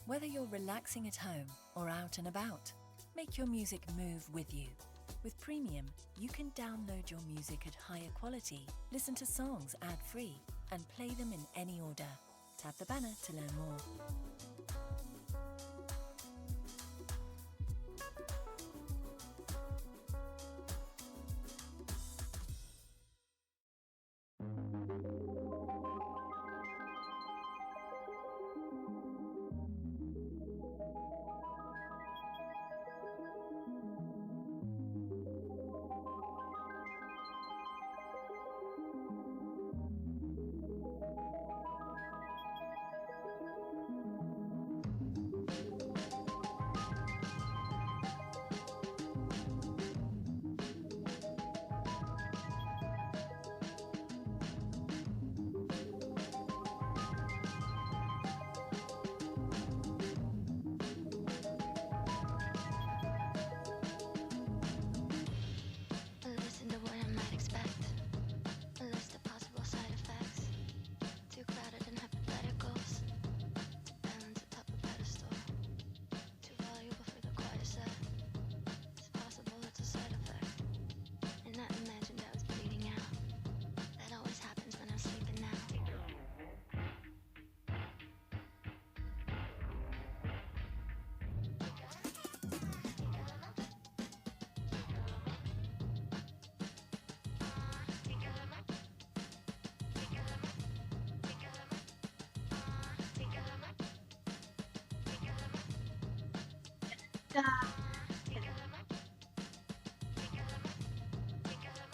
Whether you're relaxing at home or out and about, make your music move with you. With Premium, you can download your music at higher quality, listen to songs ad-free, and play them in any order. Tap the banner to learn more.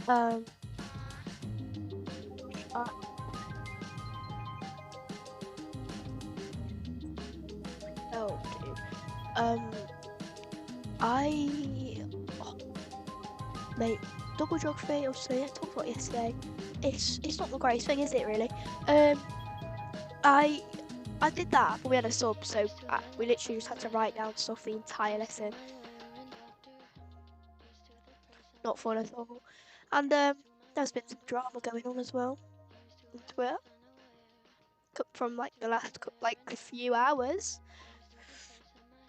Uh, oh, dude. Mate, double geography, obviously, I talked about it yesterday. It's not the greatest thing, is it, really? I did that, but we had a sub, so we literally just had to write down stuff the entire lesson. Not fun at all. And there's been some drama going on as well on Twitter from like the last a few hours.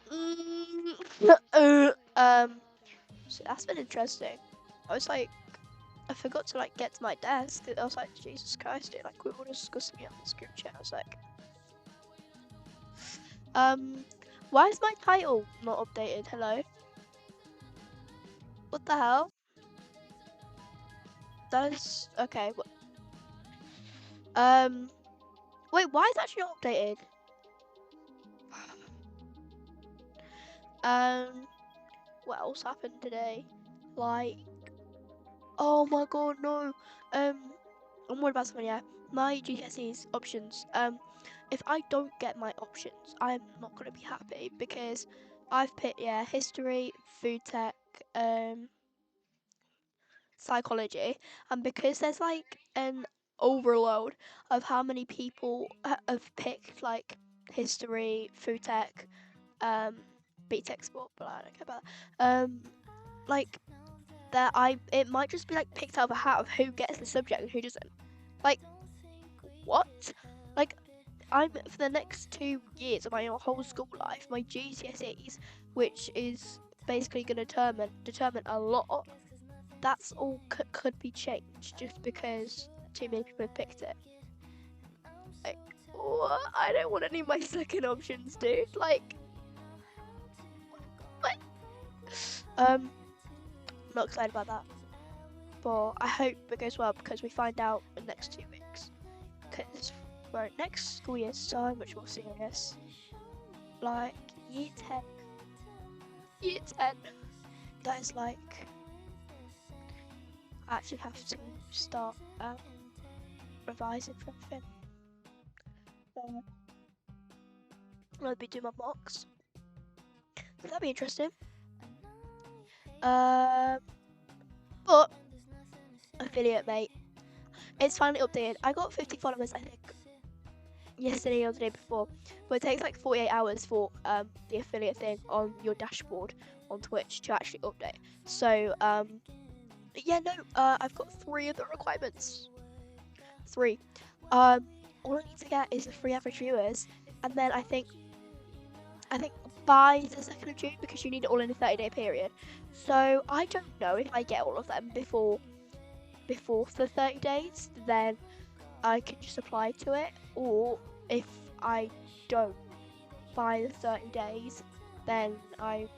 So that's been interesting. I forgot to like get to my desk. I was like, Jesus Christ, dude, like we were discussing it on this group chat. I was like, why is my title not updated? Hello? What the hell? That is okay. Wait, why is that actually not updated? What else happened today? Like, oh my god, no. I'm worried about something. Yeah, my GCSEs options. If I don't get my options, I'm not gonna be happy because I've picked history, food tech, psychology, and because there's like an overload of how many people have picked like history, food tech, BTEC sport, but I don't care about that. Like that, it might just be like picked out of a hat of who gets the subject and who doesn't. Like, what? Like, I'm for the next 2 years of my whole school life, my GCSEs, which is basically going to determine a lot. That's all could be changed just because too many people have picked it. Like, what? I don't want any of my second options, dude. Like, what? I'm not excited about that, but I hope it goes well because we find out in the next 2 weeks. Because next school year is so much more serious. Like year 10, that is like I actually have to start revising for everything. I'll be doing my mocks. So that'd be interesting. But affiliate, mate, it's finally updated. I got 50 followers, I think, yesterday or the day before, but it takes like 48 hours for the affiliate thing on your dashboard on Twitch to actually update. So yeah, no, I've got 3 of the requirements. 3. All I need to get is the 3 average viewers, and then I think by the 2nd of June, because you need it all in a 30-day period. So I don't know if I get all of them before the 30 days, then I can just apply to it, or if I don't by the 30 days, then I'm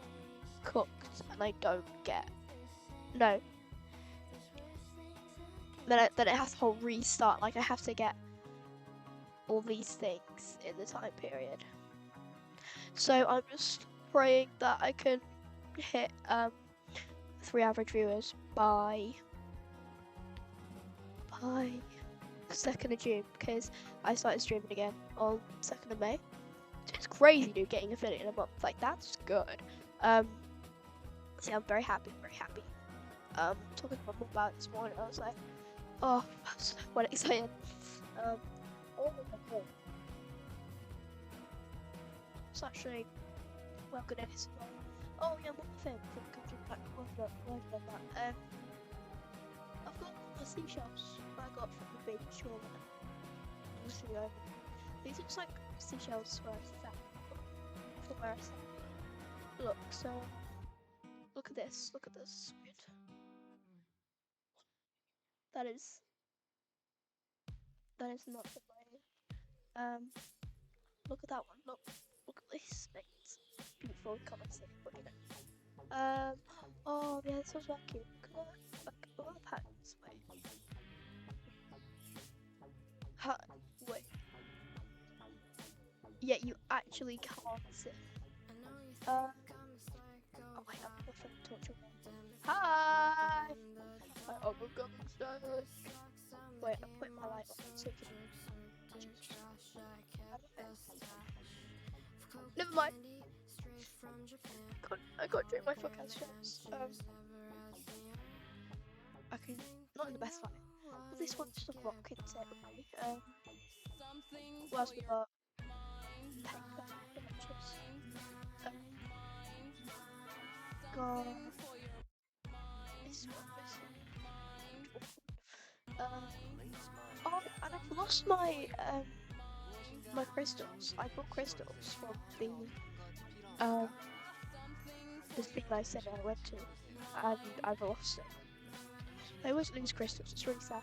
cooked and I don't get. No. Then it has to whole restart. Like I have to get all these things in the time period. So I'm just praying that I can hit 3 average viewers by 2nd of June, because I started streaming again on 2nd of May. So it's crazy, dude, getting affiliate in a month. Like, that's good. So I'm very happy, talking to my mum about it this morning, I was like, oh, that's quite exciting. Oh my god. It's actually, well, good edit as well. Oh yeah, one thing before we come to back on that. I've got the seashells I got from the beach or these looks like seashells where I sat. From where I sat. Look, so look at this. That is not the way. Look at that one. Look at this. It's beautiful. You can't see it, but you know. Oh yeah, this was really cute. Look at all the patterns. Wait. Yeah, you actually can't see. Oh wait, I'm going to torch your name. Hi! Oh my god, wait, I'm putting my light on so you can... Never mind. I got to do my forecast shots. Okay, not in the best light. Well, this one's just a rock inside of me. What else we got? Paper, pictures. God. This one oh, and I've lost my my crystals. I bought crystals from the thing I said I went to, and I've lost it. I always lose crystals. It's really sad.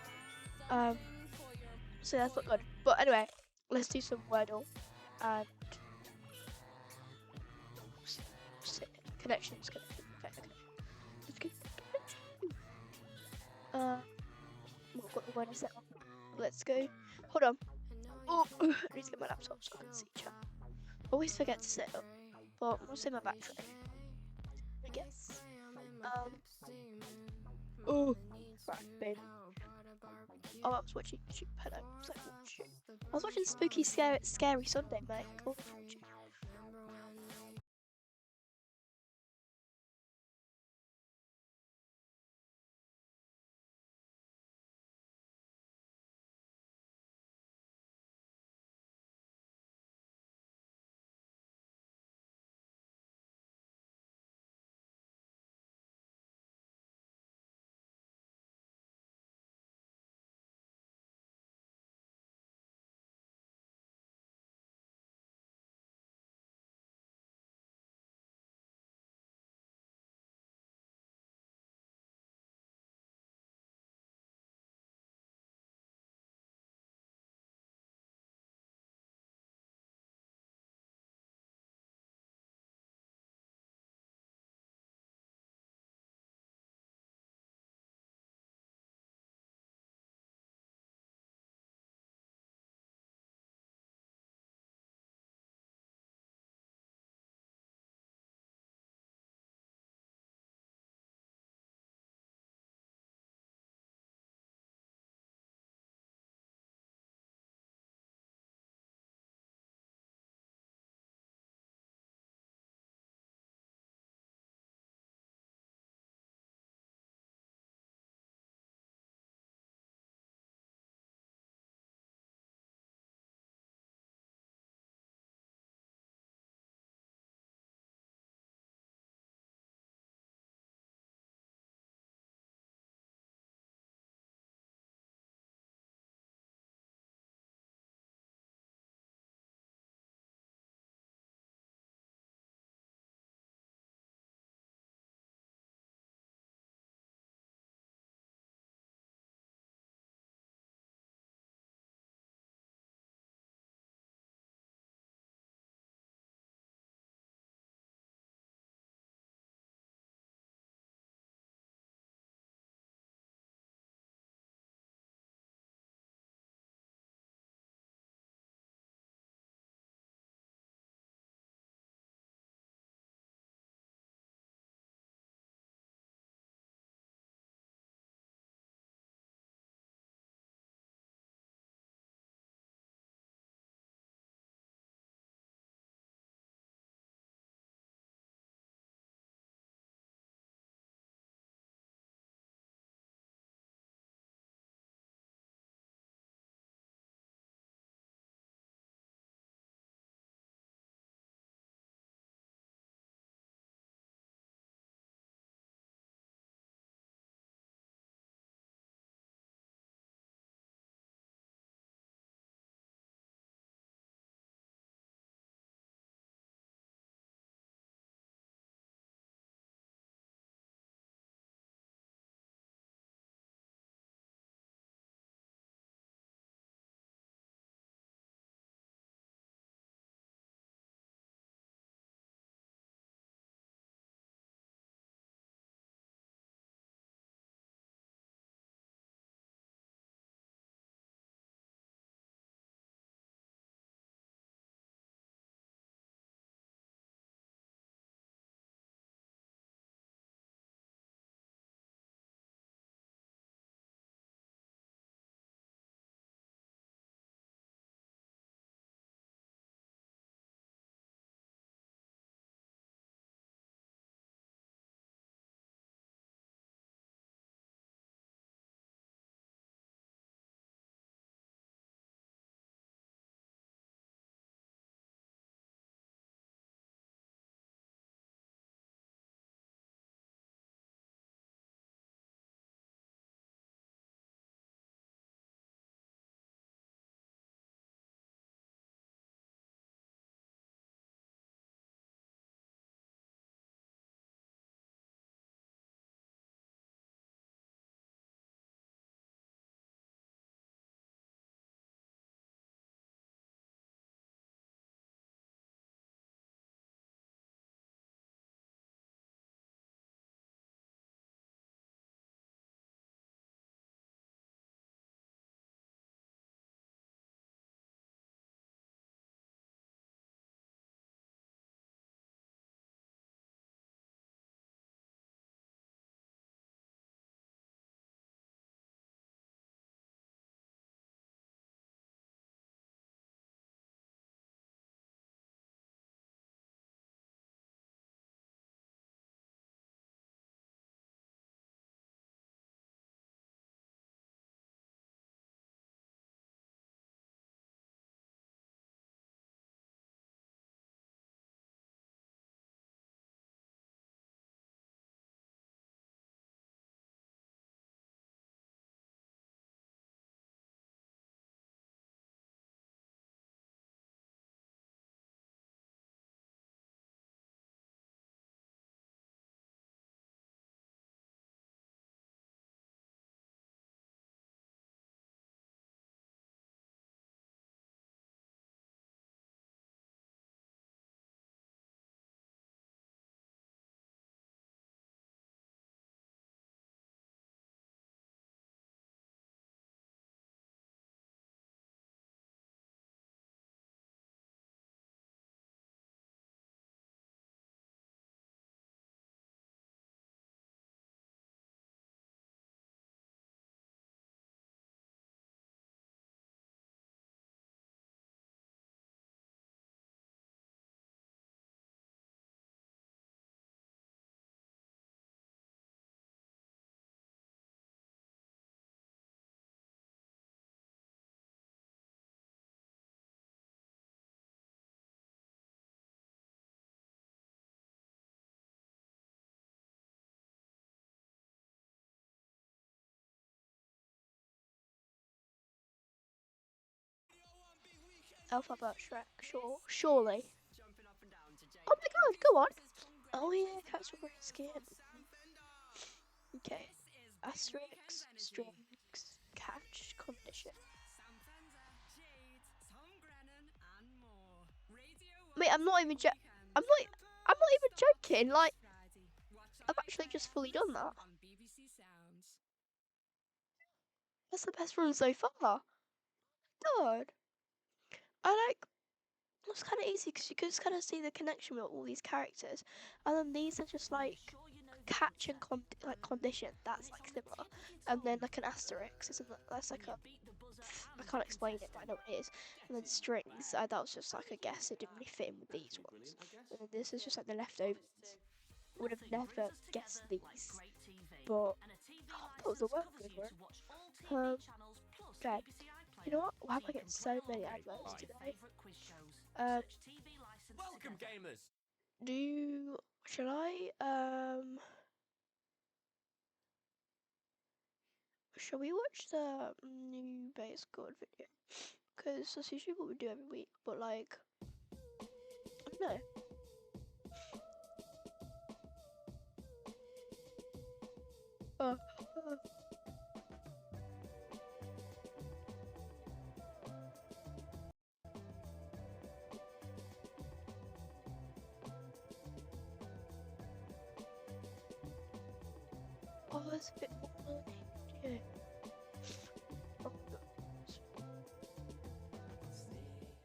So that's not good. But anyway, let's do some Wordle and connections. Okay. Let's go. I've got the word I set up. Let's go. Hold on. Oh, I need to get my laptop so I can see chat. Always forget to set up, but I'm gonna save my battery, I guess. Oh, right, babe. Oh, I was watching YouTube. Hello. I was watching Spooky Scary Sunday, mate. Cool. Alphabet Shrek, sure, surely. Oh my god, go on. Oh yeah, cats with green skin. Okay. Asterix, strings, catch, condition. Mate, I'm not even joking. Like, I've actually just fully done that. That's the best run so far. God. It's kind of easy because you can just kind of see the connection with all these characters, and then these are just like catch and condition. That's like similar, and then like an asterisk, isn't that? That's like a I can't explain it, but I know what it is. And then strings. That was just like a guess. It didn't really fit in with these ones. And then this is just like the leftovers. Would have never guessed these, but that was a work one. Okay. You know what? Why am I getting so many adverts today? Welcome, gamers. Shall I shall we watch the new base code video? Because that's usually what we do every week, but like, I don't know. Oh, that's a bit more money. Yeah. Oh,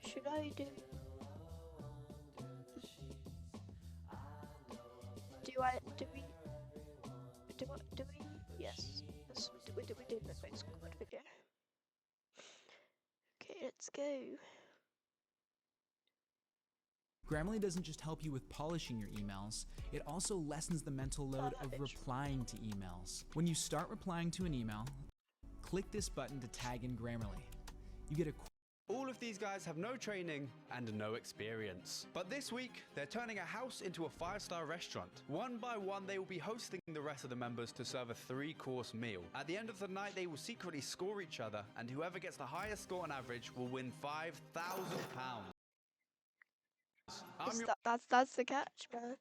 should I do? Do we? Yes. Do we do the base code video? Okay, let's go. Grammarly doesn't just help you with polishing your emails, it also lessens the mental load of replying to emails. When you start replying to an email, click this button to tag in Grammarly. You get a All of these guys have no training and no experience. But this week, they're turning a house into a 5-star restaurant. One by one, they will be hosting the rest of the members to serve a 3-course meal. At the end of the night, they will secretly score each other, and whoever gets the highest score on average will win £5,000. That's the catch, man.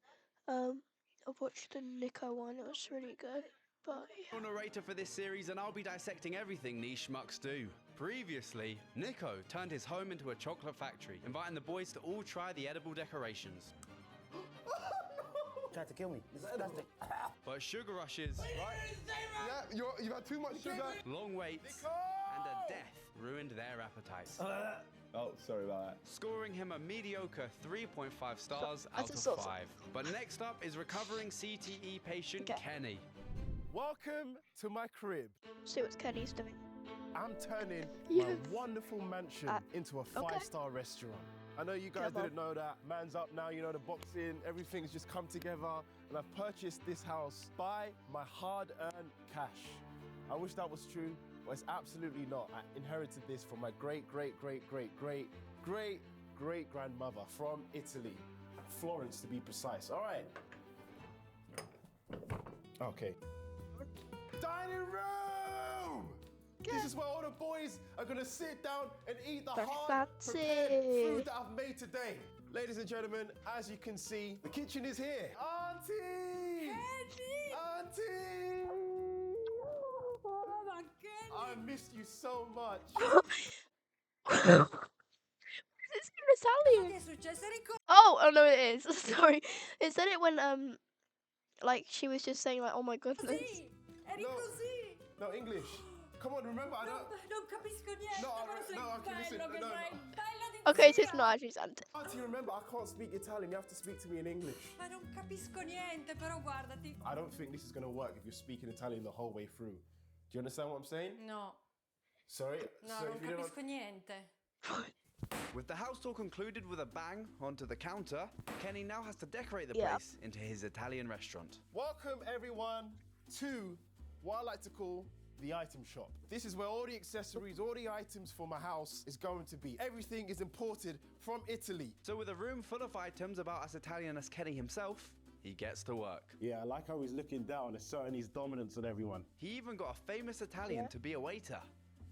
I've watched the Nico one. It was really good. But I'm the narrator for this series, and I'll be dissecting everything these schmucks do. Previously, Nico turned his home into a chocolate factory, inviting the boys to all try the edible decorations. Tried to kill me. This is disgusting. But sugar rushes, Yeah, you've had too much sugar. long waits, and a death ruined their appetites. Oh, sorry about that. Scoring him a mediocre 3.5 stars out That's a of sauce. 5. But next up is recovering CTE patient Okay. Kenny. Welcome to my crib. see what Kenny's doing. I'm turning Yeah. my wonderful mansion into a 5-star restaurant. I know you guys Come on. didn't know that. Man's up now, you know, the boxing, everything's just come together. And I've purchased this house by my hard-earned cash. I wish that was true, but it's absolutely not. I inherited this from my great-great-great-great-great-great-grandmother from Italy. Florence, to be precise. All right. Okay. Dining room! This is where all the boys are gonna sit down and eat the Very hard fancy. prepared food that I've made today. Ladies and gentlemen, as you can see, the kitchen is here. Auntie! Auntie! I missed you so much. It's in Italian. Oh no, it is. Sorry, it said it when like she was just saying like, oh my goodness. No, no, English. Come on, remember, I don't... Non capisco niente, No, però sei no, okay, listen, bello che no. sei. Bella di Okay, so così. it's not actually Santa. Auntie, remember, I can't speak Italian. You have to speak to me in English. Ma non capisco niente, però guardati. I don't think this is going to work if you're speaking Italian the whole way through. Do you understand what I'm saying? No, Sorry? no, so non if you don't... capisco niente. With the house tour concluded with a bang onto the counter, Kenny now has to decorate the Yeah. place into his Italian restaurant. Welcome, everyone, to what I like to call the item shop. This is where all the accessories, all the items for my house is going to be. Everything is imported from Italy. So with a room full of items about as Italian as Kenny himself, he gets to work. Yeah, I like how he's looking down, asserting his dominance on everyone. He even got a famous Italian Yeah. to be a waiter.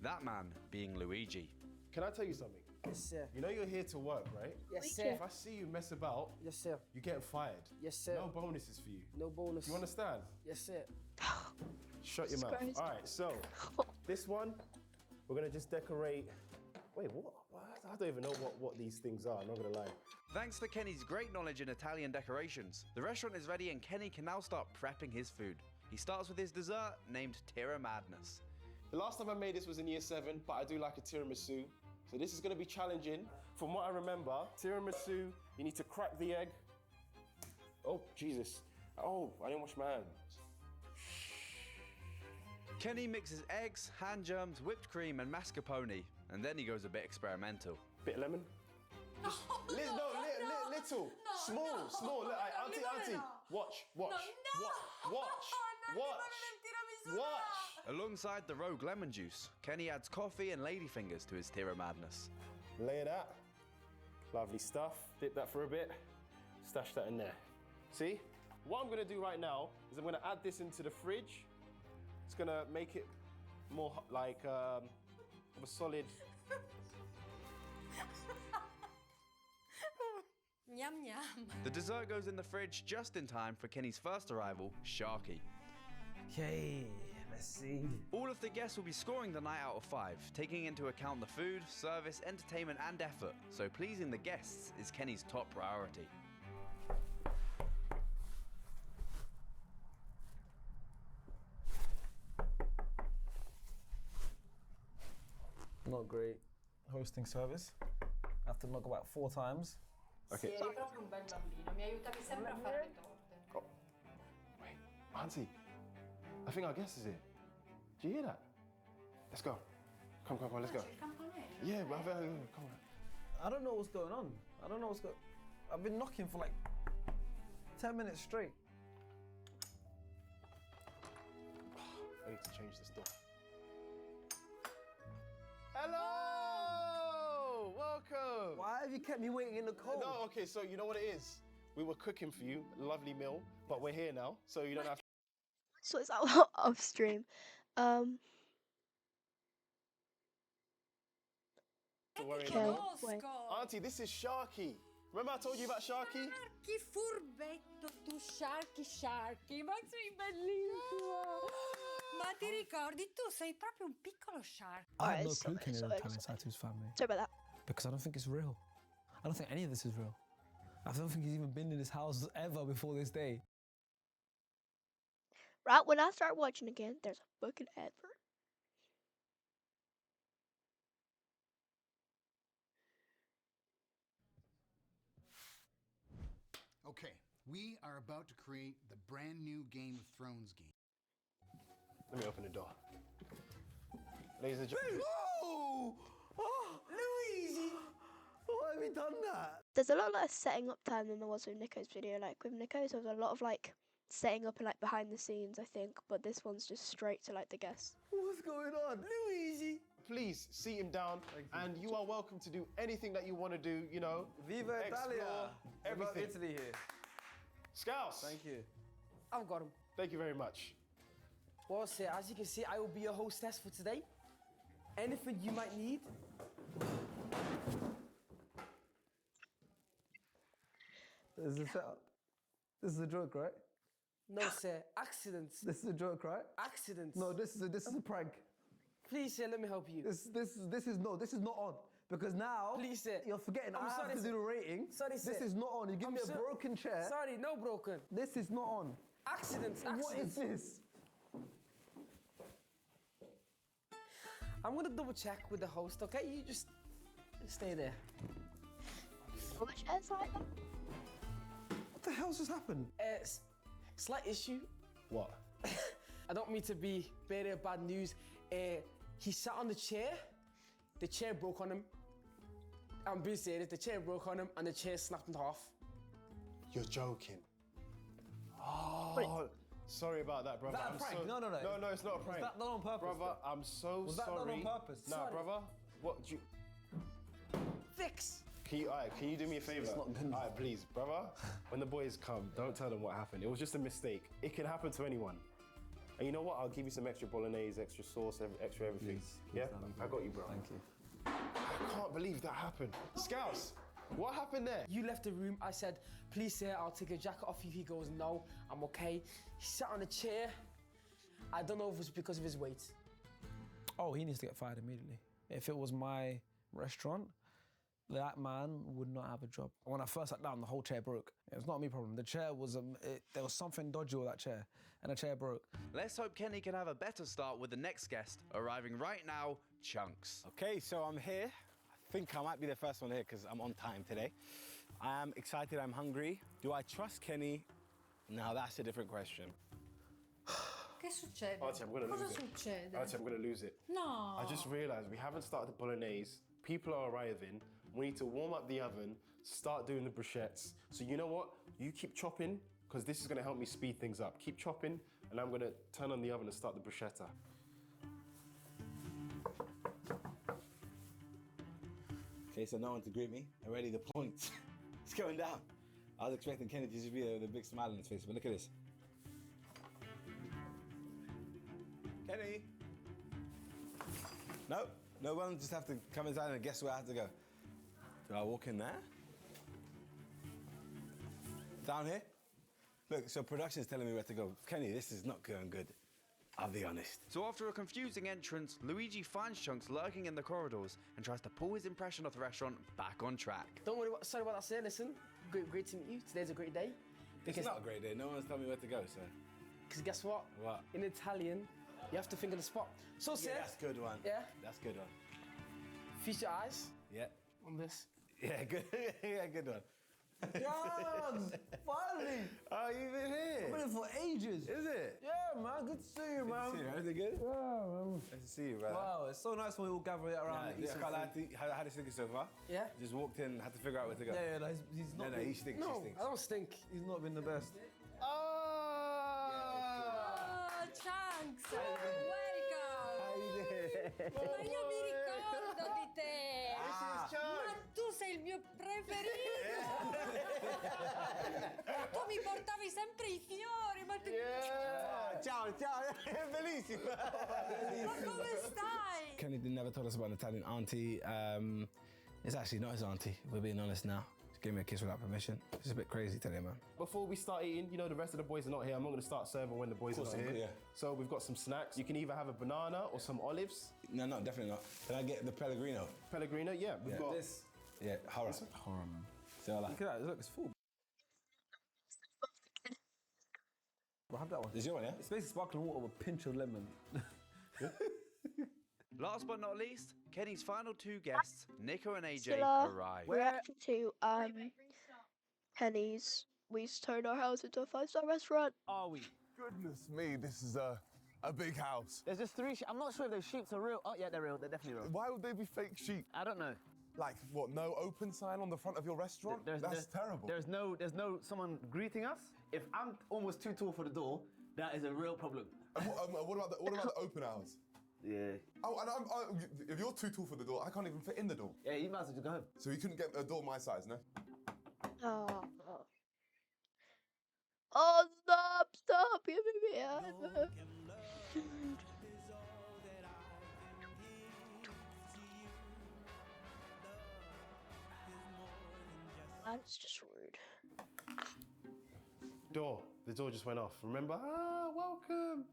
That man being Luigi. Can I tell you something? Yes, sir. You know you're here to work, right? Yes, We sir. If I see you mess about, Yes, sir. you're getting fired. Yes, sir. No bonuses for you. No bonus. Do you understand? Yes, sir. Shut your mouth. Christ. All right, so this one, we're gonna just decorate. Wait, what? I don't even know what these things are, I'm not gonna lie. Thanks to Kenny's great knowledge in Italian decorations, the restaurant is ready and Kenny can now start prepping his food. He starts with his dessert named Tira Madness. The last time I made this was in year 7, but I do like a tiramisu. So this is gonna be challenging. From what I remember, tiramisu, you need to crack the egg. Oh, Jesus. Oh, I didn't wash my hands. Kenny mixes eggs, hand germs, whipped cream and mascarpone, and then he goes a bit experimental. Bit of lemon. Just little. Small. Look, auntie. Watch. Watch. Alongside the rogue lemon juice, Kenny adds coffee and ladyfingers to his Tira Madness. Layer that. Lovely stuff. Dip that for a bit. Stash that in there. See? What I'm gonna do right now is I'm gonna add this into the fridge. It's gonna make it more like of a solid. Yum yum. The dessert goes in the fridge just in time for Kenny's first arrival, Sharky. Okay, let's see. All of the guests will be scoring the night out of 5, taking into account the food, service, entertainment and effort, so pleasing the guests is Kenny's top priority. Not great. Hosting service. I have to knock about 4 times. Okay. Sì, eri proprio un bel bambino, mi aiutavi sempre a fare le torte. Wait, auntie. I think our guest is here. Do you hear that? Let's go. Come, let's go. C'è il campanello. Yeah, come on. I don't know what's going on. I've been knocking for like 10 minutes straight. I need to change this door. Hello! Welcome! Why have you kept me waiting in the cold? No, okay, so you know what it is? We were cooking for you, a lovely meal, but we're here now, so you don't have to. So it's out off stream. worry Okay, about. wait. Auntie, this is Sharky. Remember I told you about Sharky? Sharky furbetto, tu Sharky, ma sei bellissimo! Ma ti ricordi, tu sei proprio un piccolo Shark. I have no Alright, clue so- Kenny so- Italian Satou's family. Sorry about that. Because I don't think it's real. I don't think any of this is real. I don't think he's even been in this house ever before this day. Right when I start watching again, there's a fucking advert. Okay, we are about to create the brand new Game of Thrones game. Let me open the door. Ladies and gentlemen. Oh! Oh! Luigi! Why have you done that? There's a lot less setting up time than there was with Nico's video. Like with Nico's, there was a lot of like setting up and like behind the scenes, I think. But this one's just straight to like the guests. What's going on? Luigi! Please seat him down, and you are welcome to do anything that you want to do, you know. Viva explore Italia! everything. Italy here. Scouse! Thank you. I've got him. Thank you very much. Well, sir, as you can see, I will be your hostess for today. Anything you might need. This is a setup. This is a joke, right? No, sir. Accidents. This is a joke, right? Accidents. No, this is a prank. Please, sir, let me help you. This is not on. Because now Please, sir. you're forgetting I'm I sorry, have to sir. do the rating. Sorry, This sir. is not on. You give I'm me a so- broken chair. Sorry, no broken. This is not on. Accidents. What is Accidents. this? I'm gonna double check with the host, okay? You just stay there. How much is like that? What the hell's just happened? Slight issue. What? I don't mean to be bearer of bad news. He sat on the chair broke on him. I'm being serious, the chair broke on him and the chair snapped in half. You're joking. Oh, sorry about that, brother. Was that a I'm prank? so- No. No, it's not a prank. Was that not on purpose? Brother, I'm so Was that sorry. not on purpose? Nah, Sorry. brother. What do you... Fix! Can you do me a favor? not good. Alright, please, brother. When the boys come, don't tell them what happened. It was just a mistake. It can happen to anyone. And you know what? I'll give you some extra bolognese, extra sauce, extra everything. Please, yeah? that'd be I great. got you, bro. Thank you. I can't cannot believe that happened. Scouts, what happened there? You left the room. I said, please, sir, I'll take your jacket off you. He goes, no, I'm okay. He sat on a chair. I don't know if it was because of his weight. Oh, he needs to get fired immediately. If it was my restaurant, that man would not have a job. When I first sat down, the whole chair broke. It was not me problem. The chair was, there was something dodgy with that chair, and the chair broke. Let's hope Kenny can have a better start with the next guest, arriving right now, Chunks. Okay, so I'm here. I think I might be the first one here because I'm on time today. I'm excited, I'm hungry. Do I trust Kenny? Now that's a different question. Che succede? Auntie, I'm gonna Cosa lose it. succede? Auntie, I'm gonna lose it. No. I just realised we haven't started the bolognese. People are arriving. We need to warm up the oven, start doing the bruschettes. So you know what? You keep chopping, because this is gonna help me speed things up. Keep chopping, and I'm gonna turn on the oven and start the bruschetta. Okay, so no one to greet me. Already the points. It's going down. I was expecting Kenny to just be there with a big smile on his face, but look at this. Kenny? No, no one just have to come inside and guess where I have to go. Do I walk in there? Down here? Look, so production's telling me where to go. Kenny, this is not going good. I'll be honest. So after a confusing entrance, Luigi finds Chunks lurking in the corridors and tries to pull his impression of the restaurant back on track. Don't worry, sorry about that, sir. Listen, great to meet you. Today's a great day. It's not a great day. No one's telling me where to go, sir. Because guess what? What? In Italian, you have to think of the spot. So, sir. Yeah, that's a good one. Yeah? That's a good one. Feast your eyes Yeah. on this. Yeah, good. Yeah, good one. Jan, finally! Oh, you've been here? I've been here for ages. Is it? Yeah, man, good to see you, man. Good to see you. Everything good? Yeah, man. Nice to see you, brother. Wow, it's so nice when we all gather around. Yeah, how did you so far? Yeah? Just walked in, had to figure out where to go. Yeah, no, he's not. No, been, he stinks, No, he stinks. I don't stink. He's not been the best. Oh! Oh, Chunks! Welcome! Ma io mi ricordo di te! Ma tu sei il mio preferito! Tu mi portavi sempre i fiori, ma tu... Ciao, bellissimo. Ma come stai? Kenny never told us about an Italian auntie. It's actually not his auntie, if we're being honest now. She gave me a kiss without permission. It's a bit crazy, tell you, man. Before we start eating, you know the rest of the boys are not here. I'm not going to start serving when the boys are not here. Yeah. So we've got some snacks. You can either have a banana or some olives. No, definitely not. Can I get the Pellegrino? Pellegrino, yeah. We've got This. Yeah, horror. Horror, man. So I like. Look at that, look, it's full. We'll have that one. This is your one, yeah? It's basically sparkling water with a pinch of lemon. Last but not least, Kenny's final two guests, Nico and AJ, Scylla, arrive. reaction to Henny's. We turned our house into a 5-star restaurant. Are we? Goodness me, this is a big house. There's just 3 sheep. I'm not sure if those sheep are real. Oh, yeah, they're real. They're definitely real. Why would they be fake sheep? I don't know. Like, what, no open sign on the front of your restaurant? That's terrible. There's no someone greeting us. If I'm almost too tall for the door, that is a real problem. And what about the open hours? Yeah. Oh, and if you're too tall for the door, I can't even fit in the door. Yeah, you might as well just go home. So you couldn't get a door my size, no? Oh, stop giving me That's just rude. The door just went off. Remember? Welcome.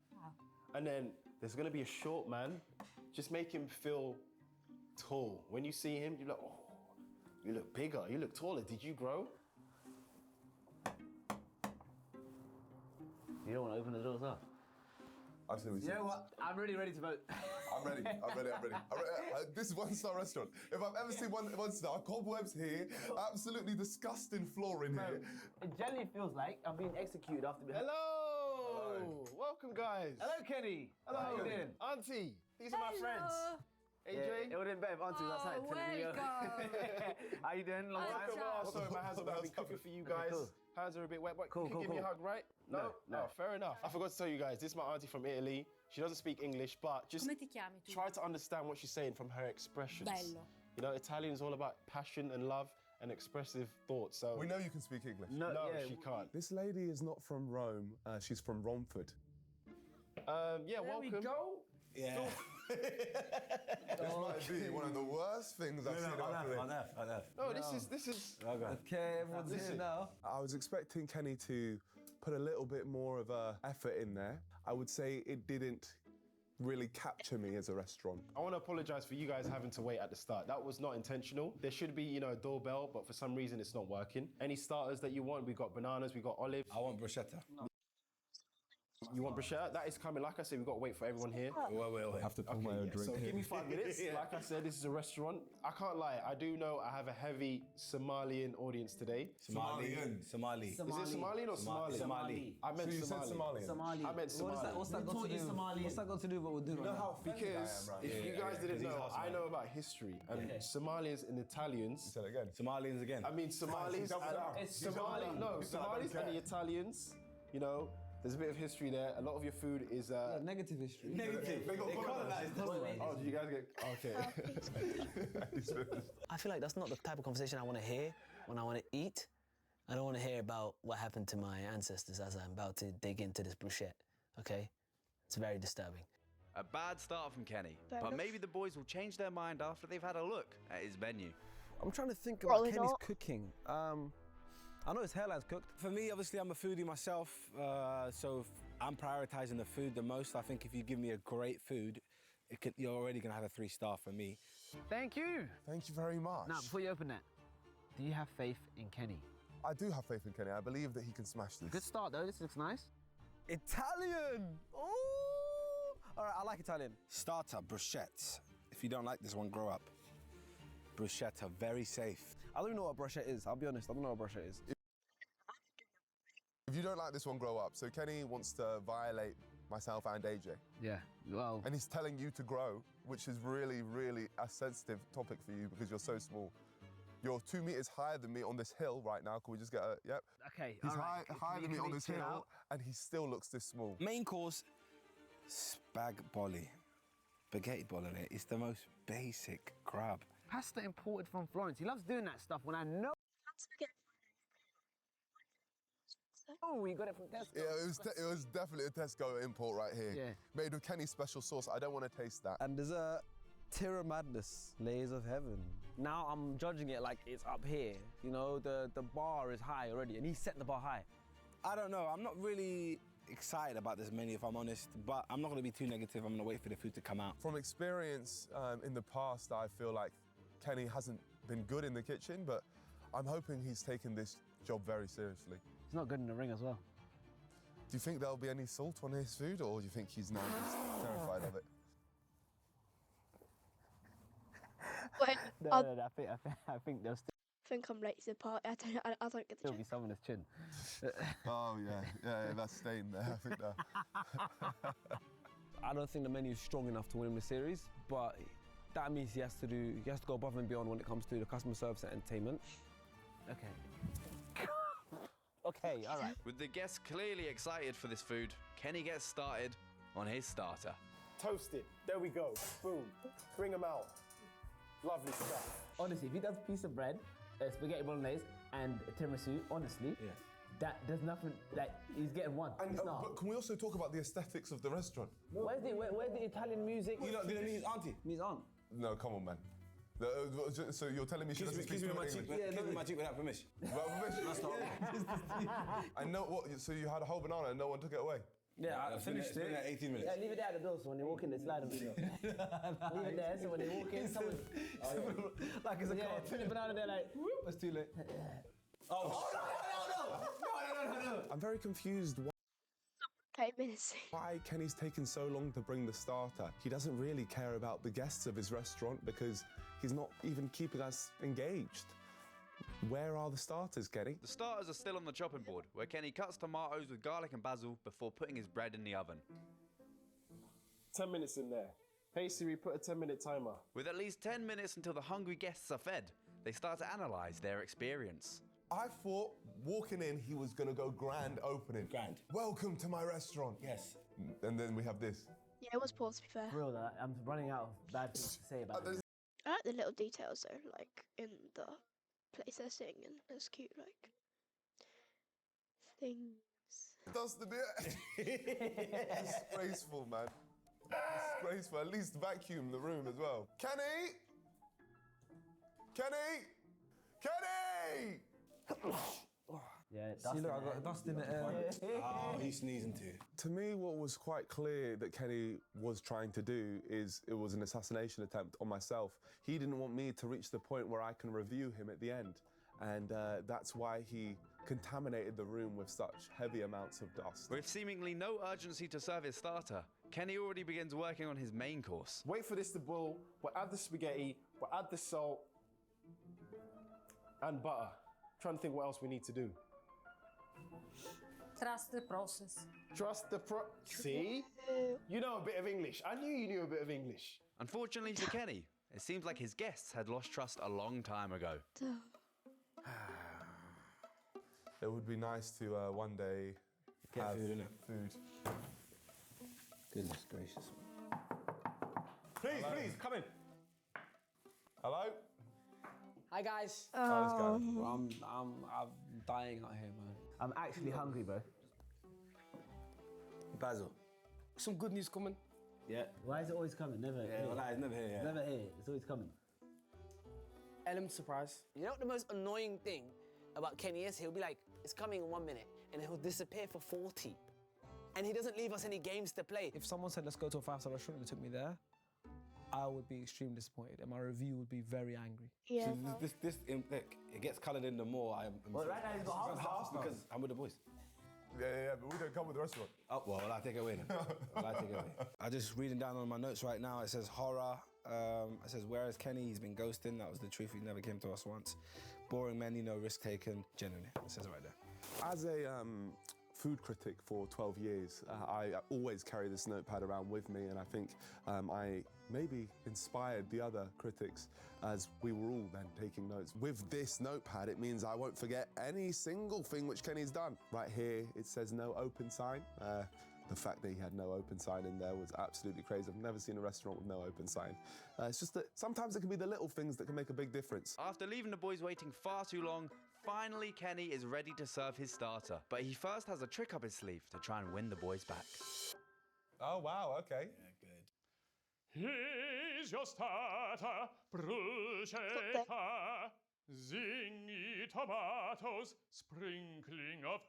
And then there's gonna be a short man. Just make him feel tall. When you see him, you're like, oh, you look bigger, you look taller. Did you grow? You don't want to open the doors up. I've seen You know what? I'm really ready to vote. I'm ready. This is 1-star restaurant. If I've ever seen one star, cobwebs here, absolutely disgusting flooring here. It generally feels like I'm being executed after being... Hello! Welcome, guys. Hello, Kenny. Hello. How you doing? Auntie, these are my friends. AJ. Yeah, it would have been better if Auntie was outside telling me. Welcome. How you doing? Long time. Oh, sorry, my hands are cooking for you guys. Cool. Hands are a bit wet. What, Cool, you can give me a hug, right? No, fair enough. I forgot to tell you guys, this is my auntie from Italy. She doesn't speak English, but just Come ti chiami tu? try to understand what she's saying from her expressions. Bello. You know, Italian is all about passion and love and expressive thoughts. So we know you can speak English. No, she can't. This lady is not from Rome. She's from Romford. Yeah, welcome. There we go. Yeah. This might be one of the worst things I've seen in my career. No, this is. Okay, everyone's here now. I was expecting Kenny to put a little bit more of a effort in there. I would say it didn't really capture me as a restaurant. I want to apologise for you guys having to wait at the start. That was not intentional. There should be, you know, a doorbell, but for some reason it's not working. Any starters that you want? We've got bananas, we've got olive. I want bruschetta. You want bruschetta? That is coming. Like I said, we've got to wait for everyone here. Wait. I have to pull my own drink. So give me 5 minutes. Like I said, this is a restaurant. I can't lie. I do know I have a heavy Somalian audience today. Somali. Is it Somalian or Somali? Somali. I meant So you said Somali. Somalian? I meant Somali. What's that got to do? What's that got to do with what we're doing? You know how offended I Because am right if now. you guys didn't know, half I know about history. And Somalians and Italians. Say it again. Somalians again. I mean, Somalis double down. Somalis and the Italians, you know, there's a bit of history there. A lot of your food is... Negative history. Negative. They colonized. Oh, did you guys get... Okay. I feel like that's not the type of conversation I want to hear when I want to eat. I don't want to hear about what happened to my ancestors as I'm about to dig into this bruschetta, okay? It's very disturbing. A bad start from Kenny, Fair but enough. maybe the boys will change their mind after they've had a look at his menu. I'm trying to think about Probably Kenny's not. cooking. I know his hairline's cooked. For me, obviously, I'm a foodie myself, so I'm prioritising the food the most. I think if you give me a great food, you're already going to have a 3-star for me. Thank you. Thank you very much. Now, before you open that, do you have faith in Kenny? I do have faith in Kenny. I believe that he can smash this. Good start, though. This looks nice. Italian! Ooh! All right, I like Italian. Starter, bruschetta. If you don't like this one, grow up. Bruschetta, very safe. I don't even know what bruschetta is. I'll be honest, I don't know what bruschetta is. If you don't like this one, grow up. So Kenny wants to violate myself and AJ. Yeah, well... And he's telling you to grow, which is really, really a sensitive topic for you because you're so small. You're 2 meters higher than me on this hill right now. Can we just get a... Yep. Okay, He's all right. higher than me Can on we this chill hill, out? and he still looks this small. Main course, spag bolli. Spaghetti bolli. It's the most basic crab. Pasta imported from Florence. He loves doing that stuff when I know... Oh, we got it from Tesco. Yeah, it was definitely a Tesco import right here. Yeah. Made with Kenny's special sauce. I don't want to taste that. And dessert, Tira Madness, Layers of Heaven. Now I'm judging it like it's up here. You know, the bar is high already, and he set the bar high. I don't know. I'm not really excited about this menu, if I'm honest, but I'm not going to be too negative. I'm going to wait for the food to come out. From experience in the past, I feel like Kenny hasn't been good in the kitchen, but I'm hoping he's taken this job very seriously. He's not good in the ring as well. Do you think there'll be any salt on his food, or do you think he's now just terrified of it? Wait, No, I I think there'll still think I'm late to the party. I don't get the be chance. some on his chin. Oh, yeah, that's staying there, I think that. I don't think the menu's strong enough to win him the series, but that means he has to go above and beyond when it comes to the customer service and entertainment. Okay. Okay, all right. With the guests clearly excited for this food, Kenny gets started on his starter. Toast it. There we go. Boom. Bring them out. Lovely stuff. Honestly, if he does a piece of bread, spaghetti bolognese, and tiramisu, honestly, there's nothing that he's getting one. And, but can we also talk about the aesthetics of the restaurant? Where's the Italian music? You're not going to meet his auntie? Meet his aunt. No, come on, man. So you're telling me she doesn't speak fluent English? Kiss me my cheek without permission. Without permission? That's not... I know what... So you had a whole banana and no one took it away? Yeah, I finished It's been it. 18 minutes. Yeah, leave it there at the door so when they walk in, they slide on the door. Leave it there so when they walk in, someone... Like it's a car. put the banana there like... Whoop. It's too late. Oh, no. I'm very confused 8 minutes. why Kenny's taken so long to bring the starter. He doesn't really care about the guests of his restaurant because he's not even keeping us engaged. Where are the starters, Kenny? The starters are still on the chopping board, where Kenny cuts tomatoes with garlic and basil before putting his bread in the oven. 10 minutes in there. Hey Siri, put a 10-minute timer. With at least 10 minutes until the hungry guests are fed, they start to analyse their experience. I thought walking in, he was going to go grand opening. Grand. Welcome to my restaurant. Yes. And then we have this. Yeah, it was poor to be fair. For real, though, I'm running out of bad things to say about it. I like the little details though, like in the place they're sitting in. It's cute, like things. Dustin, yeah. Disgraceful, man. disgraceful. At least vacuum the room as well. Kenny! Kenny! Kenny! Yeah, See, look, I got dust in the air. Oh, he's sneezing too. To me, what was quite clear that Kenny was trying to do is it was an assassination attempt on myself. He didn't want me to reach the point where I can review him at the end. And that's why he contaminated the room with such heavy amounts of dust. With seemingly no urgency to serve his starter, Kenny already begins working on his main course. Wait for this to boil. We'll add the spaghetti. We'll add the salt and butter. Trying to think what else we need to do. Trust the process. Trust the See? You know a bit of English. I knew you knew a bit of English. Unfortunately for Kenny, it seems like his guests had lost trust a long time ago. It would be nice to one day Get have food, innit? food. Goodness gracious. Please, please, come in. Hello? Hi guys. How's it going? I'm dying out here, man. I'm actually hungry, bro. Basil. Some good news coming. Yeah. Why is it always coming? Never. Yeah, well, it's never here. It's never here. It's always coming. Element surprise. You know what the most annoying thing about Kenny is? He'll be like, it's coming in 1 minute, and he'll disappear for 40. And he doesn't leave us any games to play. If someone said, let's go to a 5-star restaurant and they took me there, I would be extremely disappointed, and my review would be very angry. Yeah. So look, it gets coloured in the more I'm. Well, right now he's got half stars. because I'm with the boys. Yeah, but we don't come with the restaurant. Oh, well, I take it away then. I take it away. I'm just reading down on my notes right now. It says horror. It says, where is Kenny? He's been ghosting. That was the truth. He never came to us once. Boring menu, no risk taken. Genuinely. It says it right there. As a food critic for 12 years, I always carry this notepad around with me, and I think I maybe inspired the other critics as we were all then taking notes. With this notepad, it means I won't forget any single thing which Kenny's done. Right here, it says no open sign. The fact that he had no open sign in there was absolutely crazy. I've never seen a restaurant with no open sign. It's just that sometimes it can be the little things that can make a big difference. After leaving the boys waiting far too long, finally Kenny is ready to serve his starter. But he first has a trick up his sleeve to try and win the boys back. Oh, wow, okay. Yeah, good. Here's your starter, bruschetta, zingy tomatoes, sprinkling of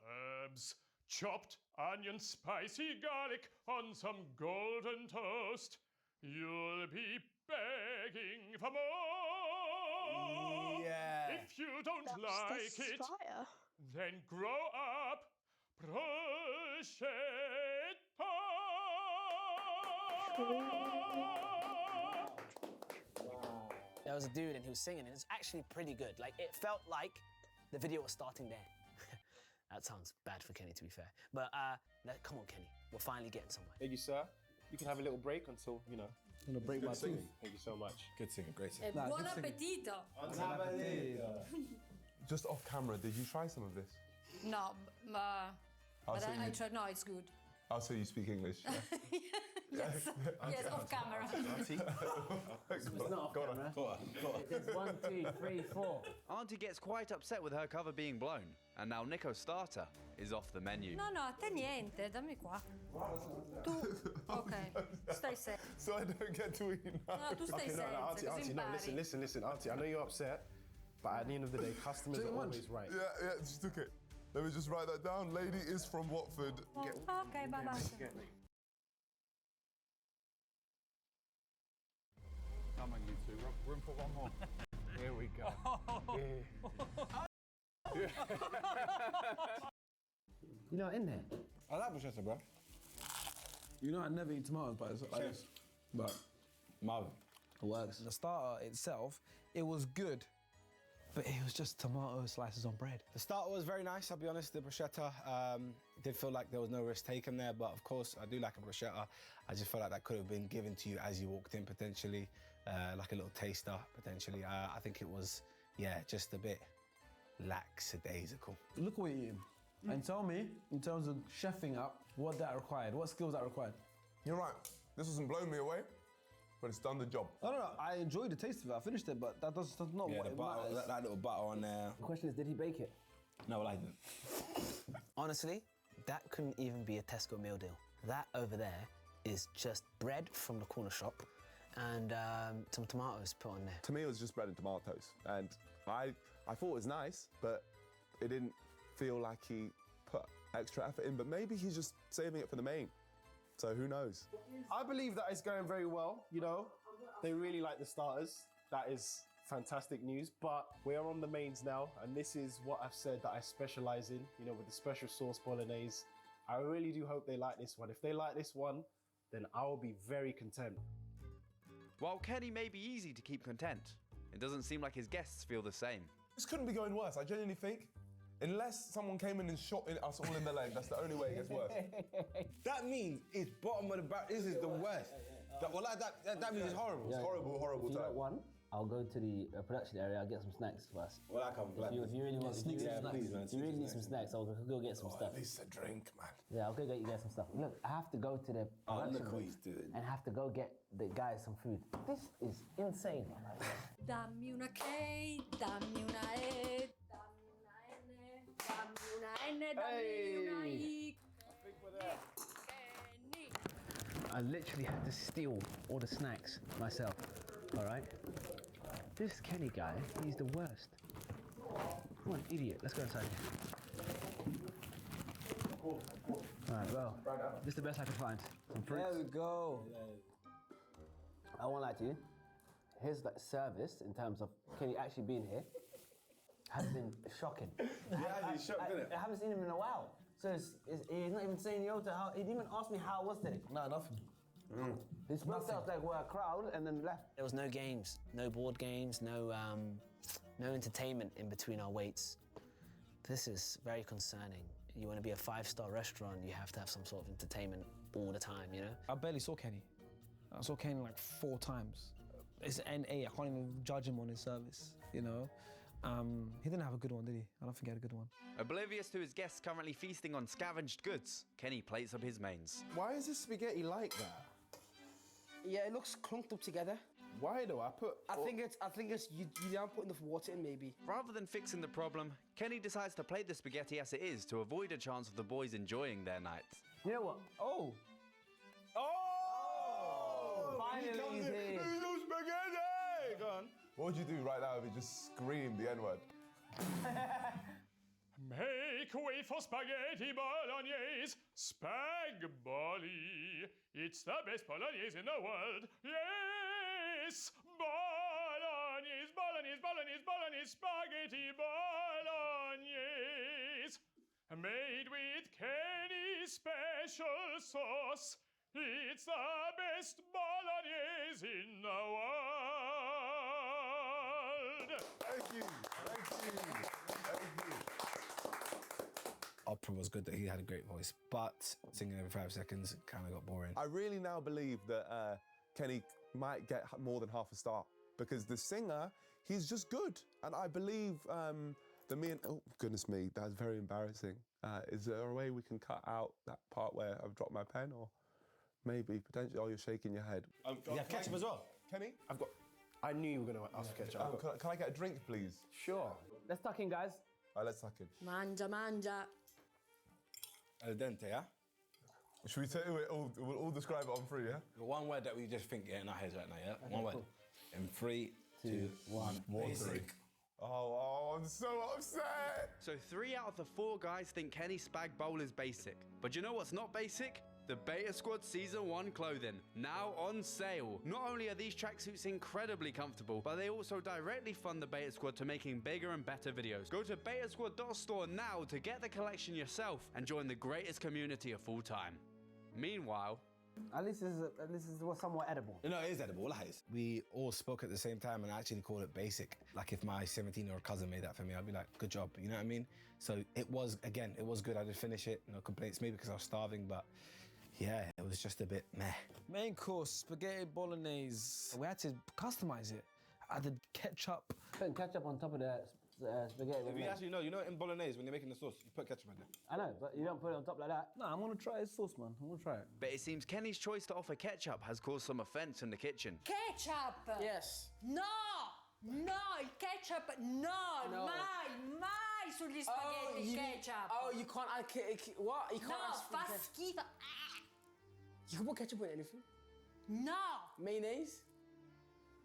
herbs, chopped onion, spicy garlic on some golden toast. You'll be begging for more. Yeah. If you don't like it, then grow up, bruschetta. There was a dude and he was singing, and it's actually pretty good. Like, it felt like the video was starting there. That sounds bad for Kenny, to be fair. But come on, Kenny, we're finally getting somewhere. Thank you, sir. You can have a little break until, you know. I'm gonna break my tooth. Thank you so much. Good singer, great singer. Buon appetito. Just off camera, did you try some of this? No, but so I you- tried. No, it's good. Oh, so you speak English? Yeah. Yes, off camera. It's not off camera. It's 1, 2, 3, 4. Auntie gets quite upset with her cover being blown, and now Nico's starter is off the menu. No, a te niente, dammi qua. Tu, ok, stai sei. So I don't get to eat now. No, tu stai senza, così Auntie, no, impari. listen, Auntie, I know you're upset, but at the end of the day, customers are always right. Yeah, just took it. Let me just write that down. Lady is from Watford. Ok, bye bye. Come on, you two. Room for one more. Here we go. You're not in there. I like bruschetta, bro. You know, I never eat tomatoes, but it's like this. But Marvin. It works. The starter itself, it was good, but it was just tomato slices on bread. The starter was very nice, I'll be honest. The bruschetta did feel like there was no risk taken there, but of course, I do like a bruschetta. I just felt like that could have been given to you as you walked in, potentially, like a little taster, potentially. I think it was, yeah, just a bit lackadaisical. Look what you're eating. And tell me, in terms of chefing up, what that required, what skills that required. You're right. This hasn't blown me away, but it's done the job. I don't know, I enjoyed the taste of it, I finished it, but that's not Yeah, what the it butter, matters. that little butter on there. The question is, did he bake it? No, well, I didn't. Honestly, that couldn't even be a Tesco meal deal. That over there is just bread from the corner shop and some tomatoes put on there. To me, it was just bread and tomatoes. And I thought it was nice, but it didn't feel like he put extra effort in. But maybe he's just saving it for the main. So who knows? I believe that it's going very well, you know. They really like the starters. That is fantastic news. But we are on the mains now, and this is what I've said that I specialize in, you know, with the special sauce bolognese. I really do hope they like this one. If they like this one, then I will be very content. While Kenny may be easy to keep content, it doesn't seem like his guests feel the same. This couldn't be going worse. I genuinely think, unless someone came in and shot us all in the leg, that's the only way it gets worse. That means it's bottom of the barrel. This is the worst. That means it's horrible. It's horrible, horrible If you time. got one, I'll go to the production area. I'll get some snacks first. Well, I come black. If you really want, Sneak some snacks. Please, man. If you really need some snacks, I'll go get some stuff. At least a drink, man. Yeah, I'll go get you guys some stuff. Look, I have to go to the production look what room he's doing. and have to go get the guys some food. This is insane. Dammi una K, dammi una E, dammi una N, dammi una I. I literally had to steal all the snacks myself, all right? This Kenny guy, he's the worst. What an idiot. Let's go inside. All right, well, this is the best I could find. Some fruits. There we go. I won't lie to you. His service, in terms of Kenny actually being here, has been shocking. he's shocked, isn't it? I haven't seen him in a while. So he's not even saying yo to how. He didn't even ask me how I was today. Nah, nothing. He spoke to us like we're a crowd and then left. There was no games, no board games, no entertainment in between our waits. This is very concerning. You want to be a 5-star restaurant, you have to have some sort of entertainment all the time, you know? I barely saw Kenny. I saw Kenny like 4 times. It's NA, I can't even judge him on his service, you know? He didn't have a good one, did he? I don't think he had a good one. Oblivious to his guests currently feasting on scavenged goods, Kenny plates up his mains. Why is this spaghetti like that? Yeah, it looks clunked up together. Why though? I think it's you aren't putting enough water in maybe. Rather than fixing the problem, Kenny decides to plate the spaghetti as it is to avoid a chance of the boys enjoying their night. You know what? Oh! Finally he's here. No spaghetti! Go on. What would you do right now if you just screamed the N-word? Make way for spaghetti bolognese, Spag-Bolly. It's the best bolognese in the world. Yes, bolognese, bolognese, bolognese, bolognese, spaghetti bolognese. Made with Kenny's special sauce. It's the best bolognese in the world. Thank you. Opera was good that he had a great voice, but singing every 5 seconds kind of got boring. I really now believe that Kenny might get more than half a star because the singer, he's just good. And I believe oh, goodness me, that's very embarrassing. Is there a way we can cut out that part where I've dropped my pen or maybe potentially, oh, you're shaking your head. Yeah, ketchup as well. Kenny? I knew you were going to ask for ketchup. Can I get a drink, please? Sure. Let's tuck in, guys. All right, let's tuck in. Mangia, mangia. Al dente, yeah? Should we say it? We'll all describe it on 3, yeah? One word that we just think in our heads right now, yeah? One word. In 3, 2, 1. Basic. Oh, I'm so upset. So 3 out of the 4 guys think Kenny Spag Bowl is basic. But you know what's not basic? The Beta Squad Season 1 clothing, now on sale. Not only are these tracksuits incredibly comfortable, but they also directly fund the Beta Squad to making bigger and better videos. Go to betasquad.store now to get the collection yourself and join the greatest community of all time. Meanwhile, At least this is somewhat edible. No, it is edible. We all spoke at the same time and actually called it basic. Like if my 17-year-old cousin made that for me, I'd be like, good job. You know what I mean? So it was good. I did finish it. No complaints. Maybe because I was starving, but yeah, it was just a bit meh. Main course, spaghetti bolognese. We had to customize it. I added ketchup. Putting ketchup on top of the spaghetti. If you actually know, in bolognese, when you're making the sauce, you put ketchup in there. I know, but you don't put it on top like that. No, I'm gonna try his sauce, man. I'm gonna try it. but it seems Kenny's choice to offer ketchup has caused some offense in the kitchen. Ketchup! Yes. No! No, il ketchup, no, mai sugli spaghetti ketchup. Oh, you can't add what? You can't No, ask for fa ketchup. schifo. You can put ketchup on anything. No! Mayonnaise?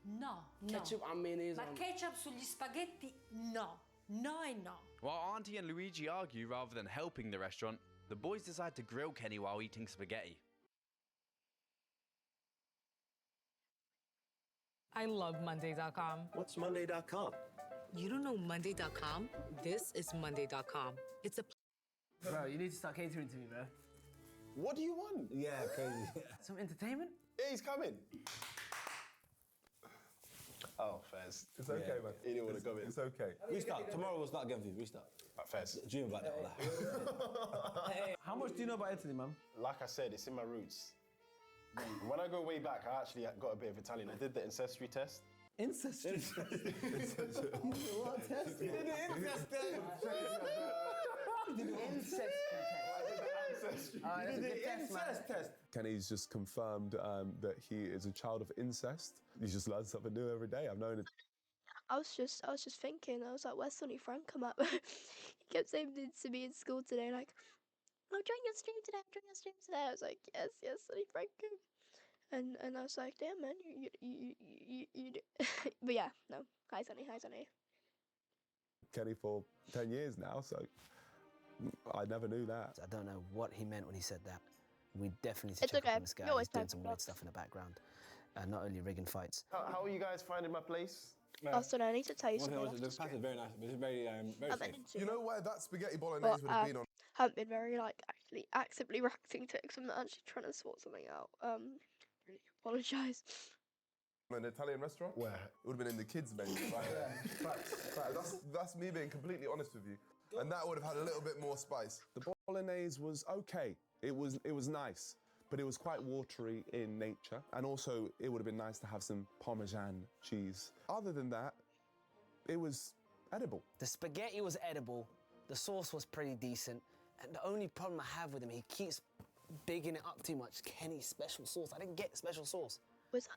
No, no. Ketchup and mayonnaise Ma on- ketchup sugli spaghetti? No. No e no. While Auntie and Luigi argue rather than helping the restaurant, the boys decide to grill Kenny while eating spaghetti. I love Monday.com. What's Monday.com? You don't know Monday.com? This is Monday.com. It's a Bro, you need to start catering to me, bro. What do you want? Yeah, crazy. Some entertainment? Yeah, he's coming. Oh, Fez. It's okay, man. He didn't want to come in. It's okay. Restart. Tomorrow we'll start again for you. Restart. Fez. Dream about that. How much do you know about Italy, man? Like I said, it's in my roots. When I go way back, I actually got a bit of Italian. I did the ancestry test. Ancestry test? What test? You did the incest test. Kenny's just confirmed that he is a child of incest. You just learn something new every day. I've known it. I was just thinking. I was like, "Where's Sonny Frankham at?" He kept saying to me in school today, like, "I'm joining your stream today. I'm joining your stream today." I was like, "Yes, yes, Sonny Frankham." And I was like, "Damn, man, you." But yeah, no. Hi, Sonny. Hi, Sonny. Kenny for 10 years now, so I never knew that. I don't know what he meant when he said that. We definitely need to It's check up okay. on this guy. You always He's doing have some to weird block. stuff in the background. Not only rigging fights. How are you guys finding my place? Oh, Sonny, I need to tell you One thing something. was, the pass is very nice. It's very, very I'm safe. into You it. know where that spaghetti But bolognese would have been on? haven't been very actually actively reacting to it because I'm not actually trying to sort something out. Really apologise. An Italian restaurant? Where? It would have been in the kids' menu, right? That's me being completely honest with you. And that would have had a little bit more spice. The bolognese was okay. It was nice, but it was quite watery in nature. And also, it would have been nice to have some Parmesan cheese. Other than that, it was edible. The spaghetti was edible. The sauce was pretty decent. And the only problem I have with him, he keeps bigging it up too much. Kenny's special sauce. I didn't get special sauce.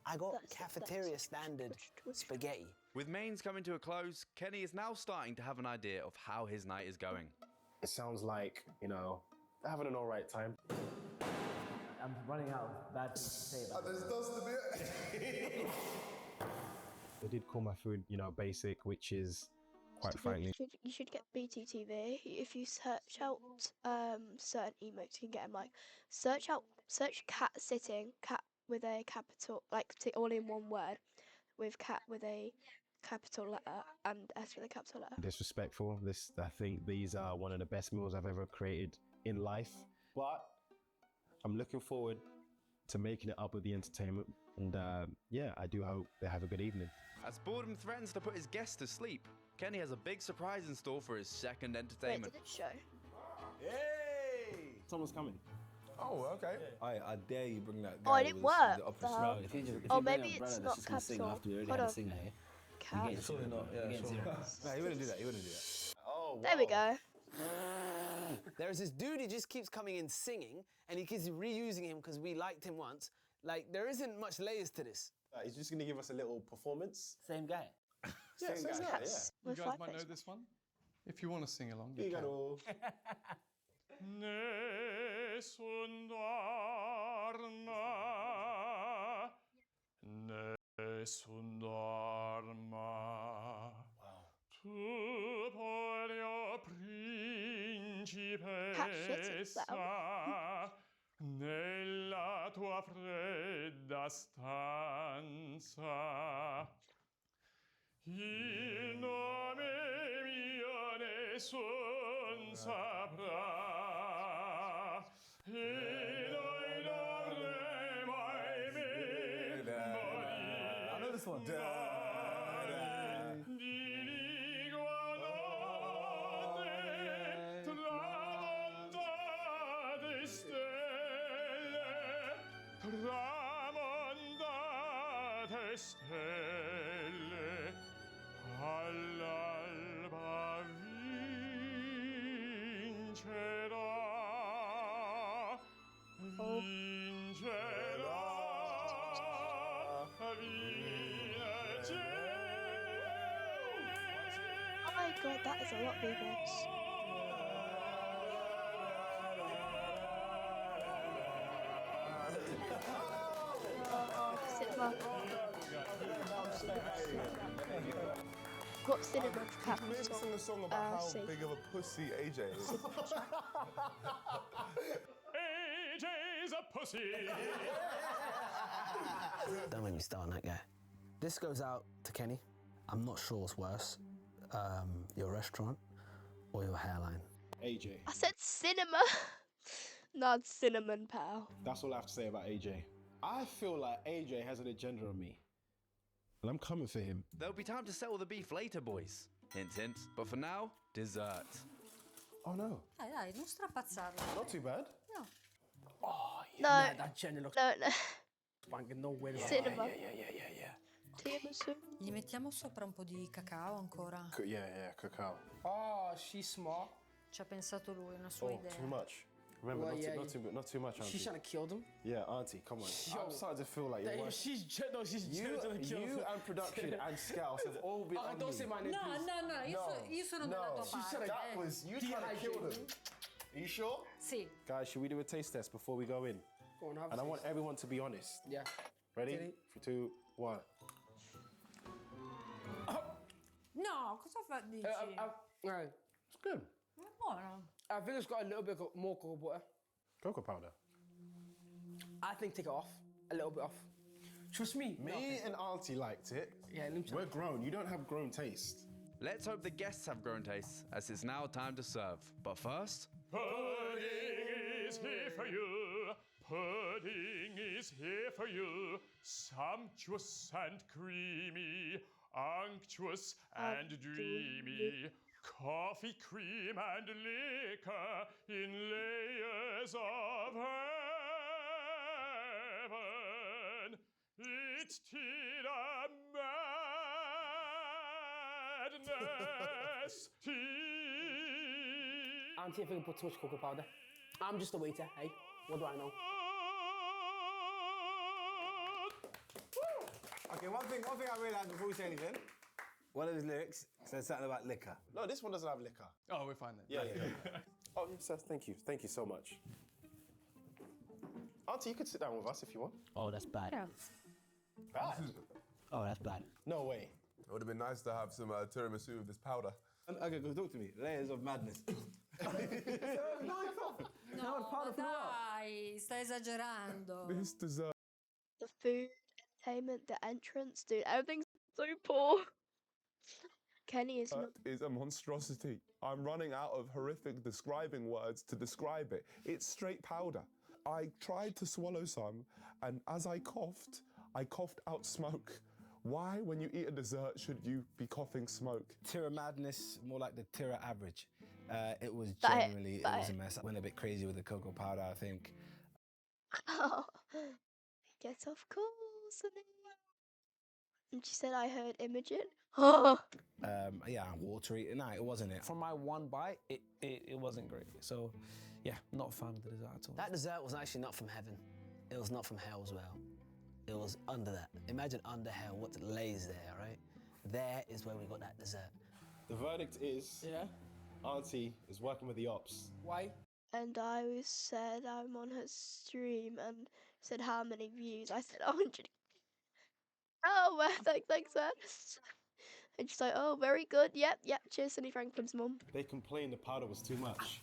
I got cafeteria standard spaghetti. With mains coming to a close, Kenny is now starting to have an idea of how his night is going. It sounds like, they're having an all right time. I'm running out of bad things to say about There's dust a bit. They did call my food, basic, which is quite frankly. You should get BTTV. If you search out certain emotes, you can get them. Like search cat sitting, cat with a capital, all in one word, with cat with a capital letter and S with a capital letter. Disrespectful. I think these are one of the best meals I've ever created in life. But I'm looking forward to making it up with the entertainment. And I do hope they have a good evening. As boredom threatens to put his guests to sleep, Kenny has a big surprise in store for his second entertainment. Wait, did it show? Hey! Someone's coming. Oh, okay. I dare you bring that guy. Oh, it didn't work. The The opera hell? smell. Oh, maybe it's not capital. Hold on. Cat. Surely not. Yeah, sure. No, he wouldn't do that. He wouldn't do that. Oh, There we go. There's this dude who just keeps coming in singing, and he keeps reusing him because we liked him once. There isn't much layers to this. He's just going to give us a little performance. Same guy. Same guy, yeah. With You guys five might know faces. this one. If you want to sing along, you Figaro. Nessun dorma, nessun dorma. Tu polio principessa, nella tua fredda stanza. Il nome mio nessun saprà. E noi dovremo ahimè morire. I know this one. Di lingua notte tramontate stelle, tramontate stelle, all'alba vincerà, vincerà, Oh my god, that is a lot of beatbox. Well, got cinnamon Can we ever sing a song about how big of a pussy AJ is? AJ's a pussy. Don't make me start on that guy. This goes out to Kenny. I'm not sure what's worse, your restaurant or your hairline. AJ. I said cinema. Not cinnamon, pal. That's all I have to say about AJ. I feel like AJ has an agenda on me. And I'm coming for him. There'll be time to settle the beef later, boys. Hint, hint. But for now, dessert. Oh no. Dai, non strapazzarlo. Not too bad. No. Oh, yeah, No. nah, that Jenny looks No. banging nowhere. Cinema. Yeah. Tiramisu. Gli mettiamo sopra un po' di cacao ancora. Yeah, cacao. Oh, she's smart. Ci ha pensato lui, una sua idea. Too much. Remember, Well, not, yeah, not too much, Auntie. She's trying to kill them. Yeah, Auntie, come on. Yo. I'm starting to feel like you're worse. She's trying to kill You them. and production and Scouts have all been on Don't me. say my name, No, please. no, io sono dalla tua parte. That was you trying to kill them. Are you sure? Sì. Guys, should we do a taste test before we go in? Go on, have a And I taste. want everyone to be honest. Yeah. Ready? Ready? 3, 2, 1. No, cosa dici? Right. It's good. È buono. I think it's got a little bit more cocoa butter. Cocoa powder. I think take it off. A little bit off. Trust me. Me and Auntie liked it. Yeah, let me try. We're grown. You don't have grown taste. Let's hope the guests have grown tastes, as it's now time to serve. But first, Pudding is here for you. Pudding is here for you. Sumptuous and creamy. Unctuous and dreamy. Coffee, cream, and liquor in layers of heaven. It's Tina Madness Tea. Auntie, I think I put too much cocoa powder. I'm just a waiter, hey? What do I know? Okay, one thing I realised before we say anything. One of his lyrics says something about liquor. No, this one doesn't have liquor. Oh, we're fine then. Yeah. Oh, Seth, thank you. Thank you so much. Auntie, you could sit down with us if you want. Oh, that's bad. Bad? Oh, that's bad. No way. It would have been nice to have some tiramisu with this powder. Okay, go talk to me. Layers of madness. No, dai, stai esagerando. This dessert. The food, entertainment, the entrance, dude, everything's so poor. Kenny is not. Is a monstrosity. I'm running out of horrific describing words to describe it. It's straight powder. I tried to swallow some, and as I coughed out smoke. Why, when you eat a dessert, should you be coughing smoke? Tira madness, more like the Tira average. It was But- generally, it but- was a mess. I went a bit crazy with the cocoa powder, I think. Yes, of course. And she said, I heard Imogen. Yeah, watery. No, it wasn't it. From my one bite, it wasn't great. So, yeah, not a fan of the dessert at all. That dessert was actually not from heaven. It was not from hell as well. It was under that. Imagine under hell what lays there, right? There is where we got that dessert. The verdict is... Yeah? Auntie is working with the ops. Why? And I said I'm on her stream and said how many views. I said 100. Oh, well, thanks, man. And she's like, oh, very good. Yep. Cheers, Cindy Franklin's mum. They complained the powder was too much.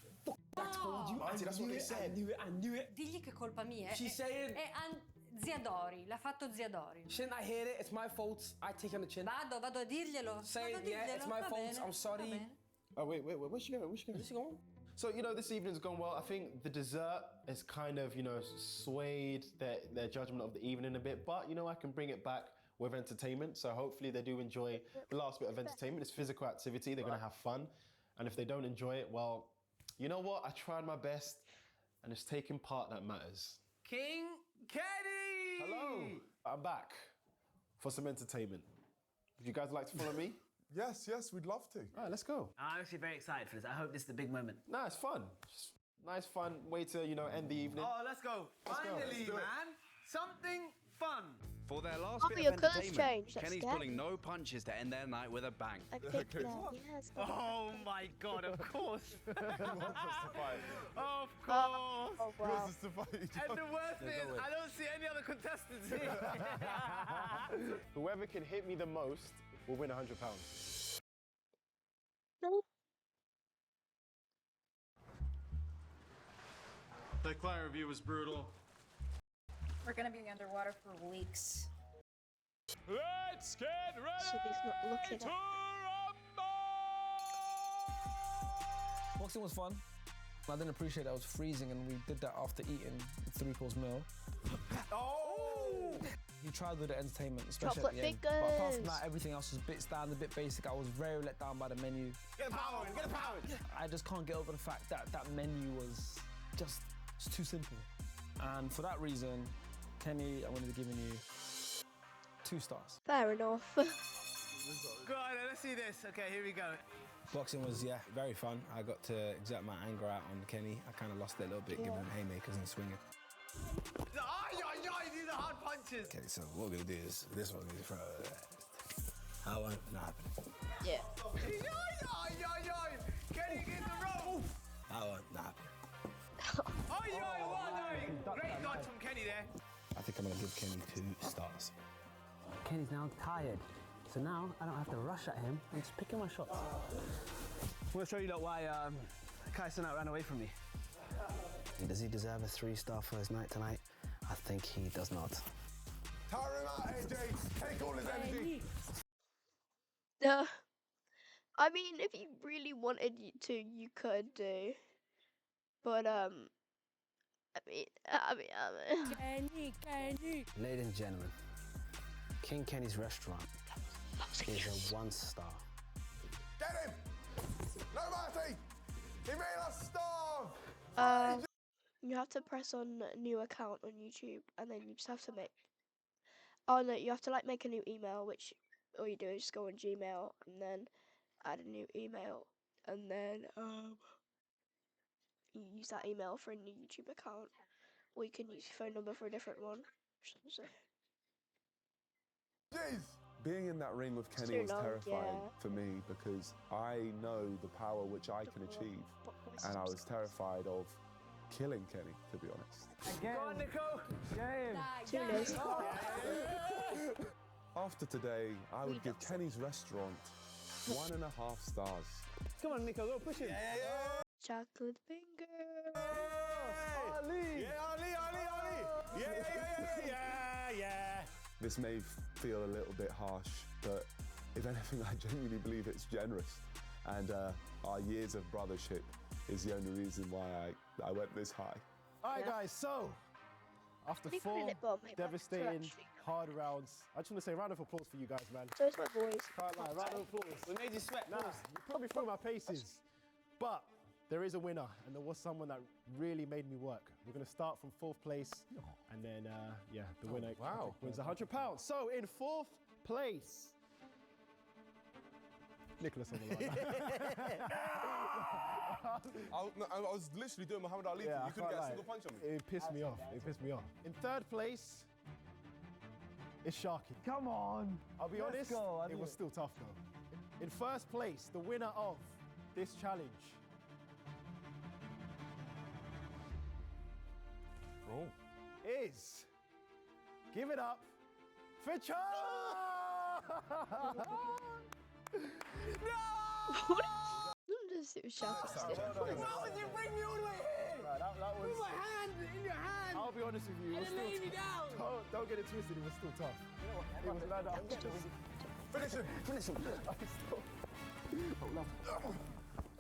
I told you. Auntie, that's what they said. I knew it. Digli che è colpa mia. She's saying... Zia Dori, l'ha fatto Zia Dori. Shouldn't I hear it? It's my fault. I take it on the chin. Vado a dirglielo. Say, Vado a yeah, it's dirglielo, my va fault. bene, I'm va sorry. bene. Oh, wait, where's she going? Where's she going? So, this evening's gone well. I think the dessert has kind of, swayed their judgment of the evening a bit. But, I can bring it back with entertainment. So hopefully they do enjoy the last bit of entertainment. It's physical activity. They're going to have fun. And if they don't enjoy it, well, you know what? I tried my best. And it's taking part that matters. King Kenny! Hello. I'm back for some entertainment. Would you guys like to follow me? Yes, we'd love to. All right, let's go. I'm actually very excited for this. I hope this is the big moment. Nah, it's fun. Just nice, fun way to, end the evening. Oh, let's go. Finally, man. Something fun. For their last Bobby, bit your of colours entertainment, changed, that's Kenny's scary. pulling no punches to end their night with a bang. I picked that. Yes. Oh my god, of course. Of Oh, course. Wow. Yours is the fight. And the worst Yeah, is, go away. I don't see any other contestants here. Whoever can hit me the most will win £100. The client review was brutal. We're gonna be underwater for weeks. Let's get ready So he's not looking to at. Boxing was fun. I didn't appreciate that I was freezing, and we did that after eating a 3-course meal. Oh! You tried with the entertainment, especially Chocolate at the end. But apart from fingers. that, everything else was a bit standard, a bit basic. I was very let down by the menu. Get a power in, get a power in. I just can't get over the fact that that menu was just too simple. And for that reason, Kenny, I'm going to be giving you 2 stars. Fair enough. Go on, let's see this. Okay, here we go. Boxing was, yeah, very fun. I got to exert my anger out on Kenny. I kind of lost it a little bit, giving him haymakers and swinging. These are hard punches. Okay, so what we're gonna do is this one is for how won't happen. Yeah. Kenny get the rope. How won't happen. Great dodge from Kenny there. I think I'm gonna give Kenny 2 stars. Kenny's now tired, so now I don't have to rush at him. I'm just picking my shots. I'm gonna show you why Kai Cenat ran away from me. Does he deserve a 3-star for his night tonight? I think he does not. Tire him out, AJ. Take all his energy. I mean, if you really wanted to, you could do. But I mean. Kenny. Ladies and gentlemen, King Kenny's restaurant is a 1-star. Get him! No mercy! He made us starve! You have to press on new account on YouTube, and then you just have to make. Oh no, you have to like make a new email, which all you do is just go on Gmail and then add a new email, and then you use that email for a new YouTube account, or you can use your phone number for a different one. So, Jeez! Being in that ring with It's Kenny too was long, terrifying yeah. for me because I know the power which I can achieve, and I was terrified of killing Kenny, to be honest. Go on, Nico. Too After today, I would give Kenny's restaurant 1.5 stars. Come on, Nico, go push him. chocolate finger. Ali! Yeah. This may feel a little bit harsh, but if anything, I genuinely believe it's generous. And our years of brothership is the only reason why I went this high. All right, guys, so after Can you 4 clean it, Bob? Maybe devastating, actually. hard rounds, I just want to say round of applause for you guys, man. So is my voice. Can't lie, round of applause. We made you sweat. Nah, you put me through my paces. But there is a winner, and there was someone that really made me work. We're going to start from 4th place, and then, the winner wins £100. So, in 4th place, Nicholas on the line. I was literally doing Muhammad Ali. Yeah, I you couldn't get can't a single lie. punch on me. It pissed me off. In 3rd place, it's Sharky. Come on. I'll be Let's honest, go, it was still tough though. In 1st place, the winner of this challenge is, give it up for Just it was sharp. Why would you bring me all the way here? That was. Put my hand in your hand. I'll be honest with you, it was And still lay me tough. down. Don't get it twisted, it was still tough. It was like that. Finish him!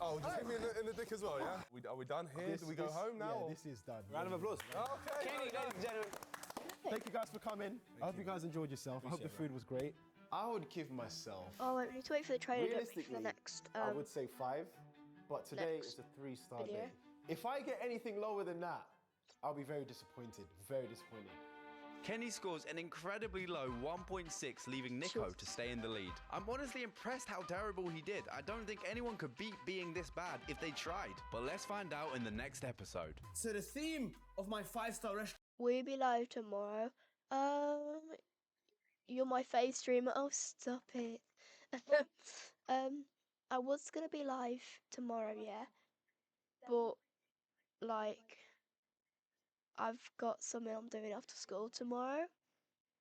Oh, just hit me in the dick as well, yeah? Are we done here? Do we go home now? Yeah, or- this is done. Round of applause. Okay. Kenny, ladies and gentlemen. Thank you guys for coming. I hope you guys enjoyed yourself. I hope the food was great. I would give myself, Oh, wait, we need to wait for the trailer don't we, for realistically, the next. I would say 5, but today next it's a 3-star video. day. If I get anything lower than that, I'll be very disappointed. Very disappointed. Kenny scores an incredibly low 1.6, leaving Nico to stay in the lead. I'm honestly impressed how terrible he did. I don't think anyone could beat being this bad if they tried. But let's find out in the next episode. So the theme of my 5-star restaurant. We'll be live tomorrow. You're my fave streamer. Oh, stop it. I was gonna be live tomorrow, yeah, but like, I've got something I'm doing after school tomorrow,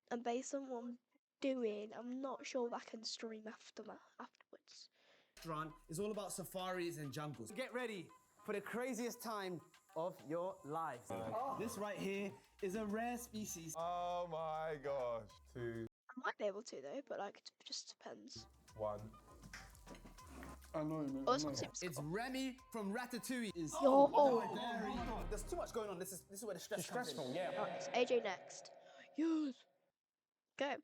and based on what I'm doing, I'm not sure if I can stream afterwards. Restaurant is all about safaris and jungles. Get ready for the craziest time of your lives. This right here is a rare species. Oh my gosh. 2, I might be able to though, but like it just depends. 1. I know, man. Oh, this one seems It's Remy from Ratatouille. Yo. There's too much going on. This is where the stress comes in. Alright, it's AJ next. Yes. Okay.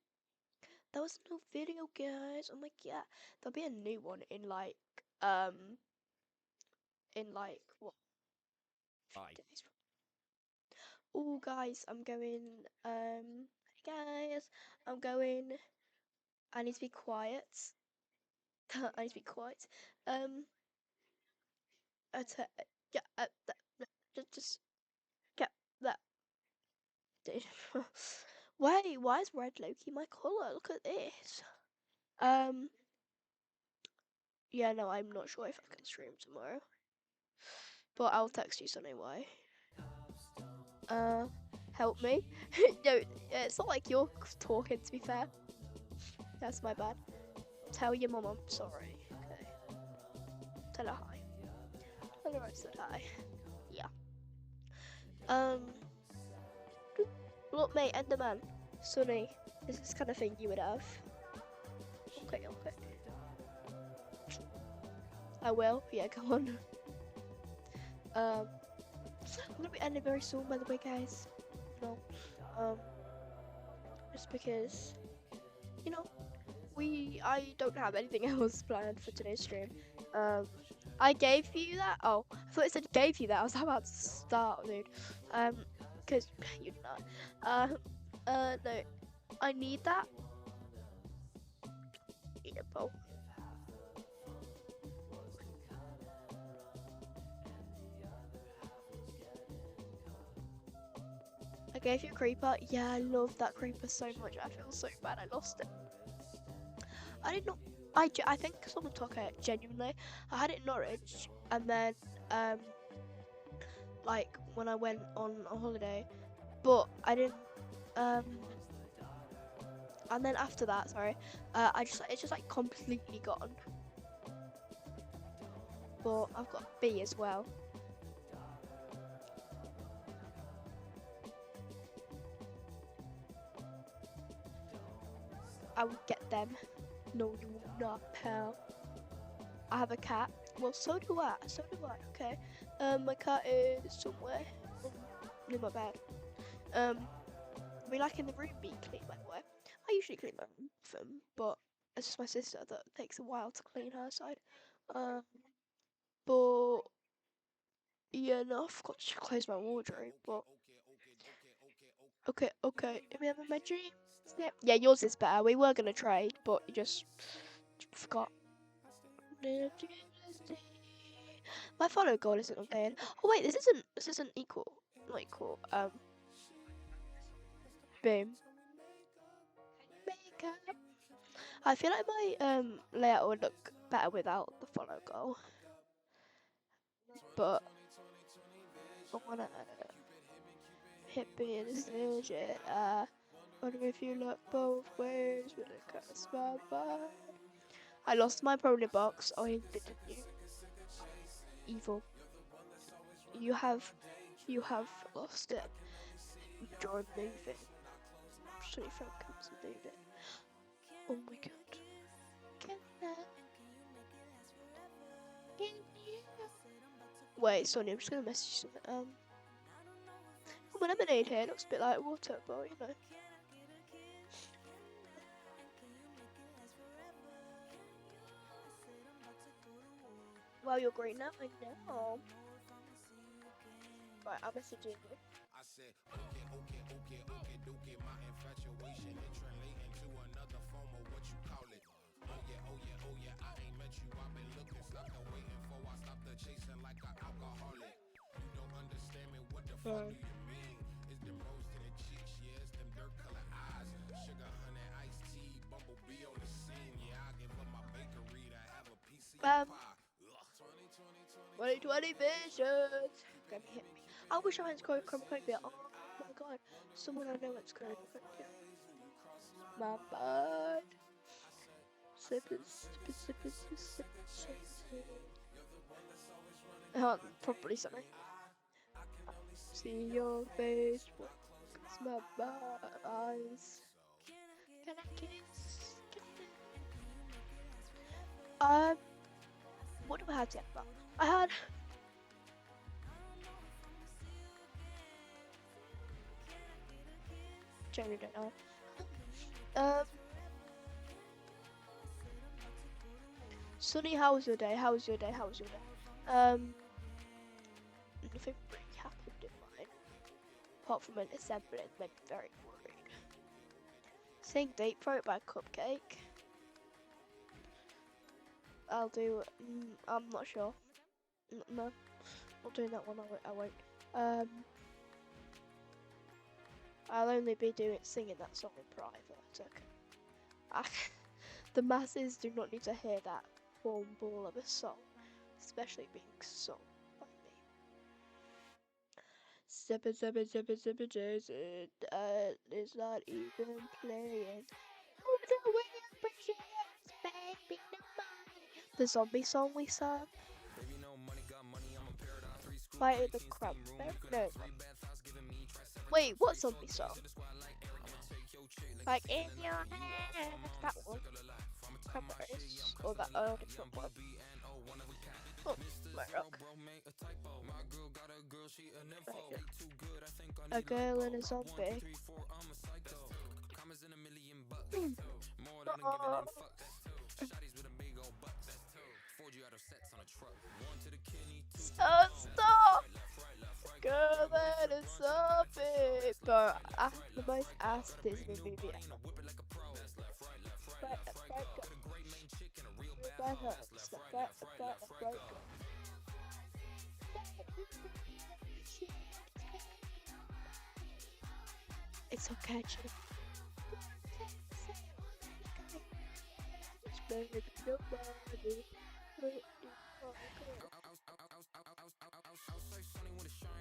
That was a new video, guys. I'm like, yeah, there'll be a new one in like what? Days. Oh, guys, I'm going. Hey guys, I'm going. I need to be quiet. I need to be quiet. Just get that. Wait, why is red Loki my colour? Look at this. Yeah, no, I'm not sure if I can stream tomorrow. But I'll text you anyway. Help me. No, it's not like you're talking, to be fair. That's my bad. Tell your mum I'm sorry. Okay. Tell her hi. Tell her I said hi. Yeah. Look, mate, Enderman, Sunny. This is kind of thing you would have. Okay. I will. Yeah, go on. I'm gonna be ending very soon, by the way, guys. No. Just because, you know, I don't have anything else planned for today's stream. I gave you that. Oh, I thought it said gave you that. I was about to start, dude. Because you're not. No, I need that. Yeah, Paul. I gave you a creeper. Yeah, I love that creeper so much. I feel so bad I lost it. I did not. I think someone took it genuinely. I had it in Norwich, and then like when I went on a holiday, but I didn't. And then after that, sorry, it's just like completely gone. But I've got B as well. I will get them. No, you will not, pal. I have a cat. Well, so do I. Okay. My cat is somewhere in my bed. We like in the room being clean, by the way. I usually clean my room for them, but it's just my sister that takes a while to clean her side. But yeah, no, I forgot to close my wardrobe. But okay. Remember my dreams? Yeah, yours is better. We were gonna trade, but you just forgot. My follow goal isn't updated. Oh wait, this isn't equal. Not equal. Boom. Makeup. I feel like my layout would look better without the follow goal. But I wanna hit B in this digit. Wonder if you look both ways, but it kind of smell bad. I lost my Prony box. Oh, you didn't you? Evil. You have lost it. Join moving. Sunny Frank comes and move it. Oh my god. Can you? Wait, Sonny, I'm just gonna message you something. Oh, lemonade here looks a bit like water, but you know. Well, you're green now, I know. Right, I'll message you. I said, okay, my infatuation it translating to another form of what you call it. Oh yeah, I ain't met you, I've been looking, stopped the waiting for, I stopped the chasing like an alcoholic. You don't understand me, what the fuck do you mean? It's them rose to the cheeks, yeah, it's them dirt color eyes. Sugar, honey, iced tea, bumblebee on the scene, yeah, I give up my bakery to have a piece of your pie. 2020 visions. Gonna hit me. I wish I went to Chromophobia. Oh my god, someone I know went to Chromophobia. My bad. Oh, probably something. See your face, it's my eyes. Can I kiss? What do I have to talk about? I had. Generally don't know. Sunny, how was your day? How was your day? How was your day? Nothing really happened in mine. Apart from an assembly, it made me very worried. Saying Deep Throat by Cupcake. I'll do. I'm not sure. No, not doing that one. I won't. I'll only be singing that song in private. Okay. The masses do not need to hear that warm ball of a song, especially being sung by me. Zipper, Jason. It's not even playing. The zombie song we sang. Fighting the crab. No. Wait, what zombie song? Like in your hand. That one. Cranberries. Or that different one. Oh, my rock. A girl and a zombie. Oh. Stop! Girl and a zombie. Bro, the most ass Disney movie ever. It's okay, Jim.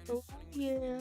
Oh yeah.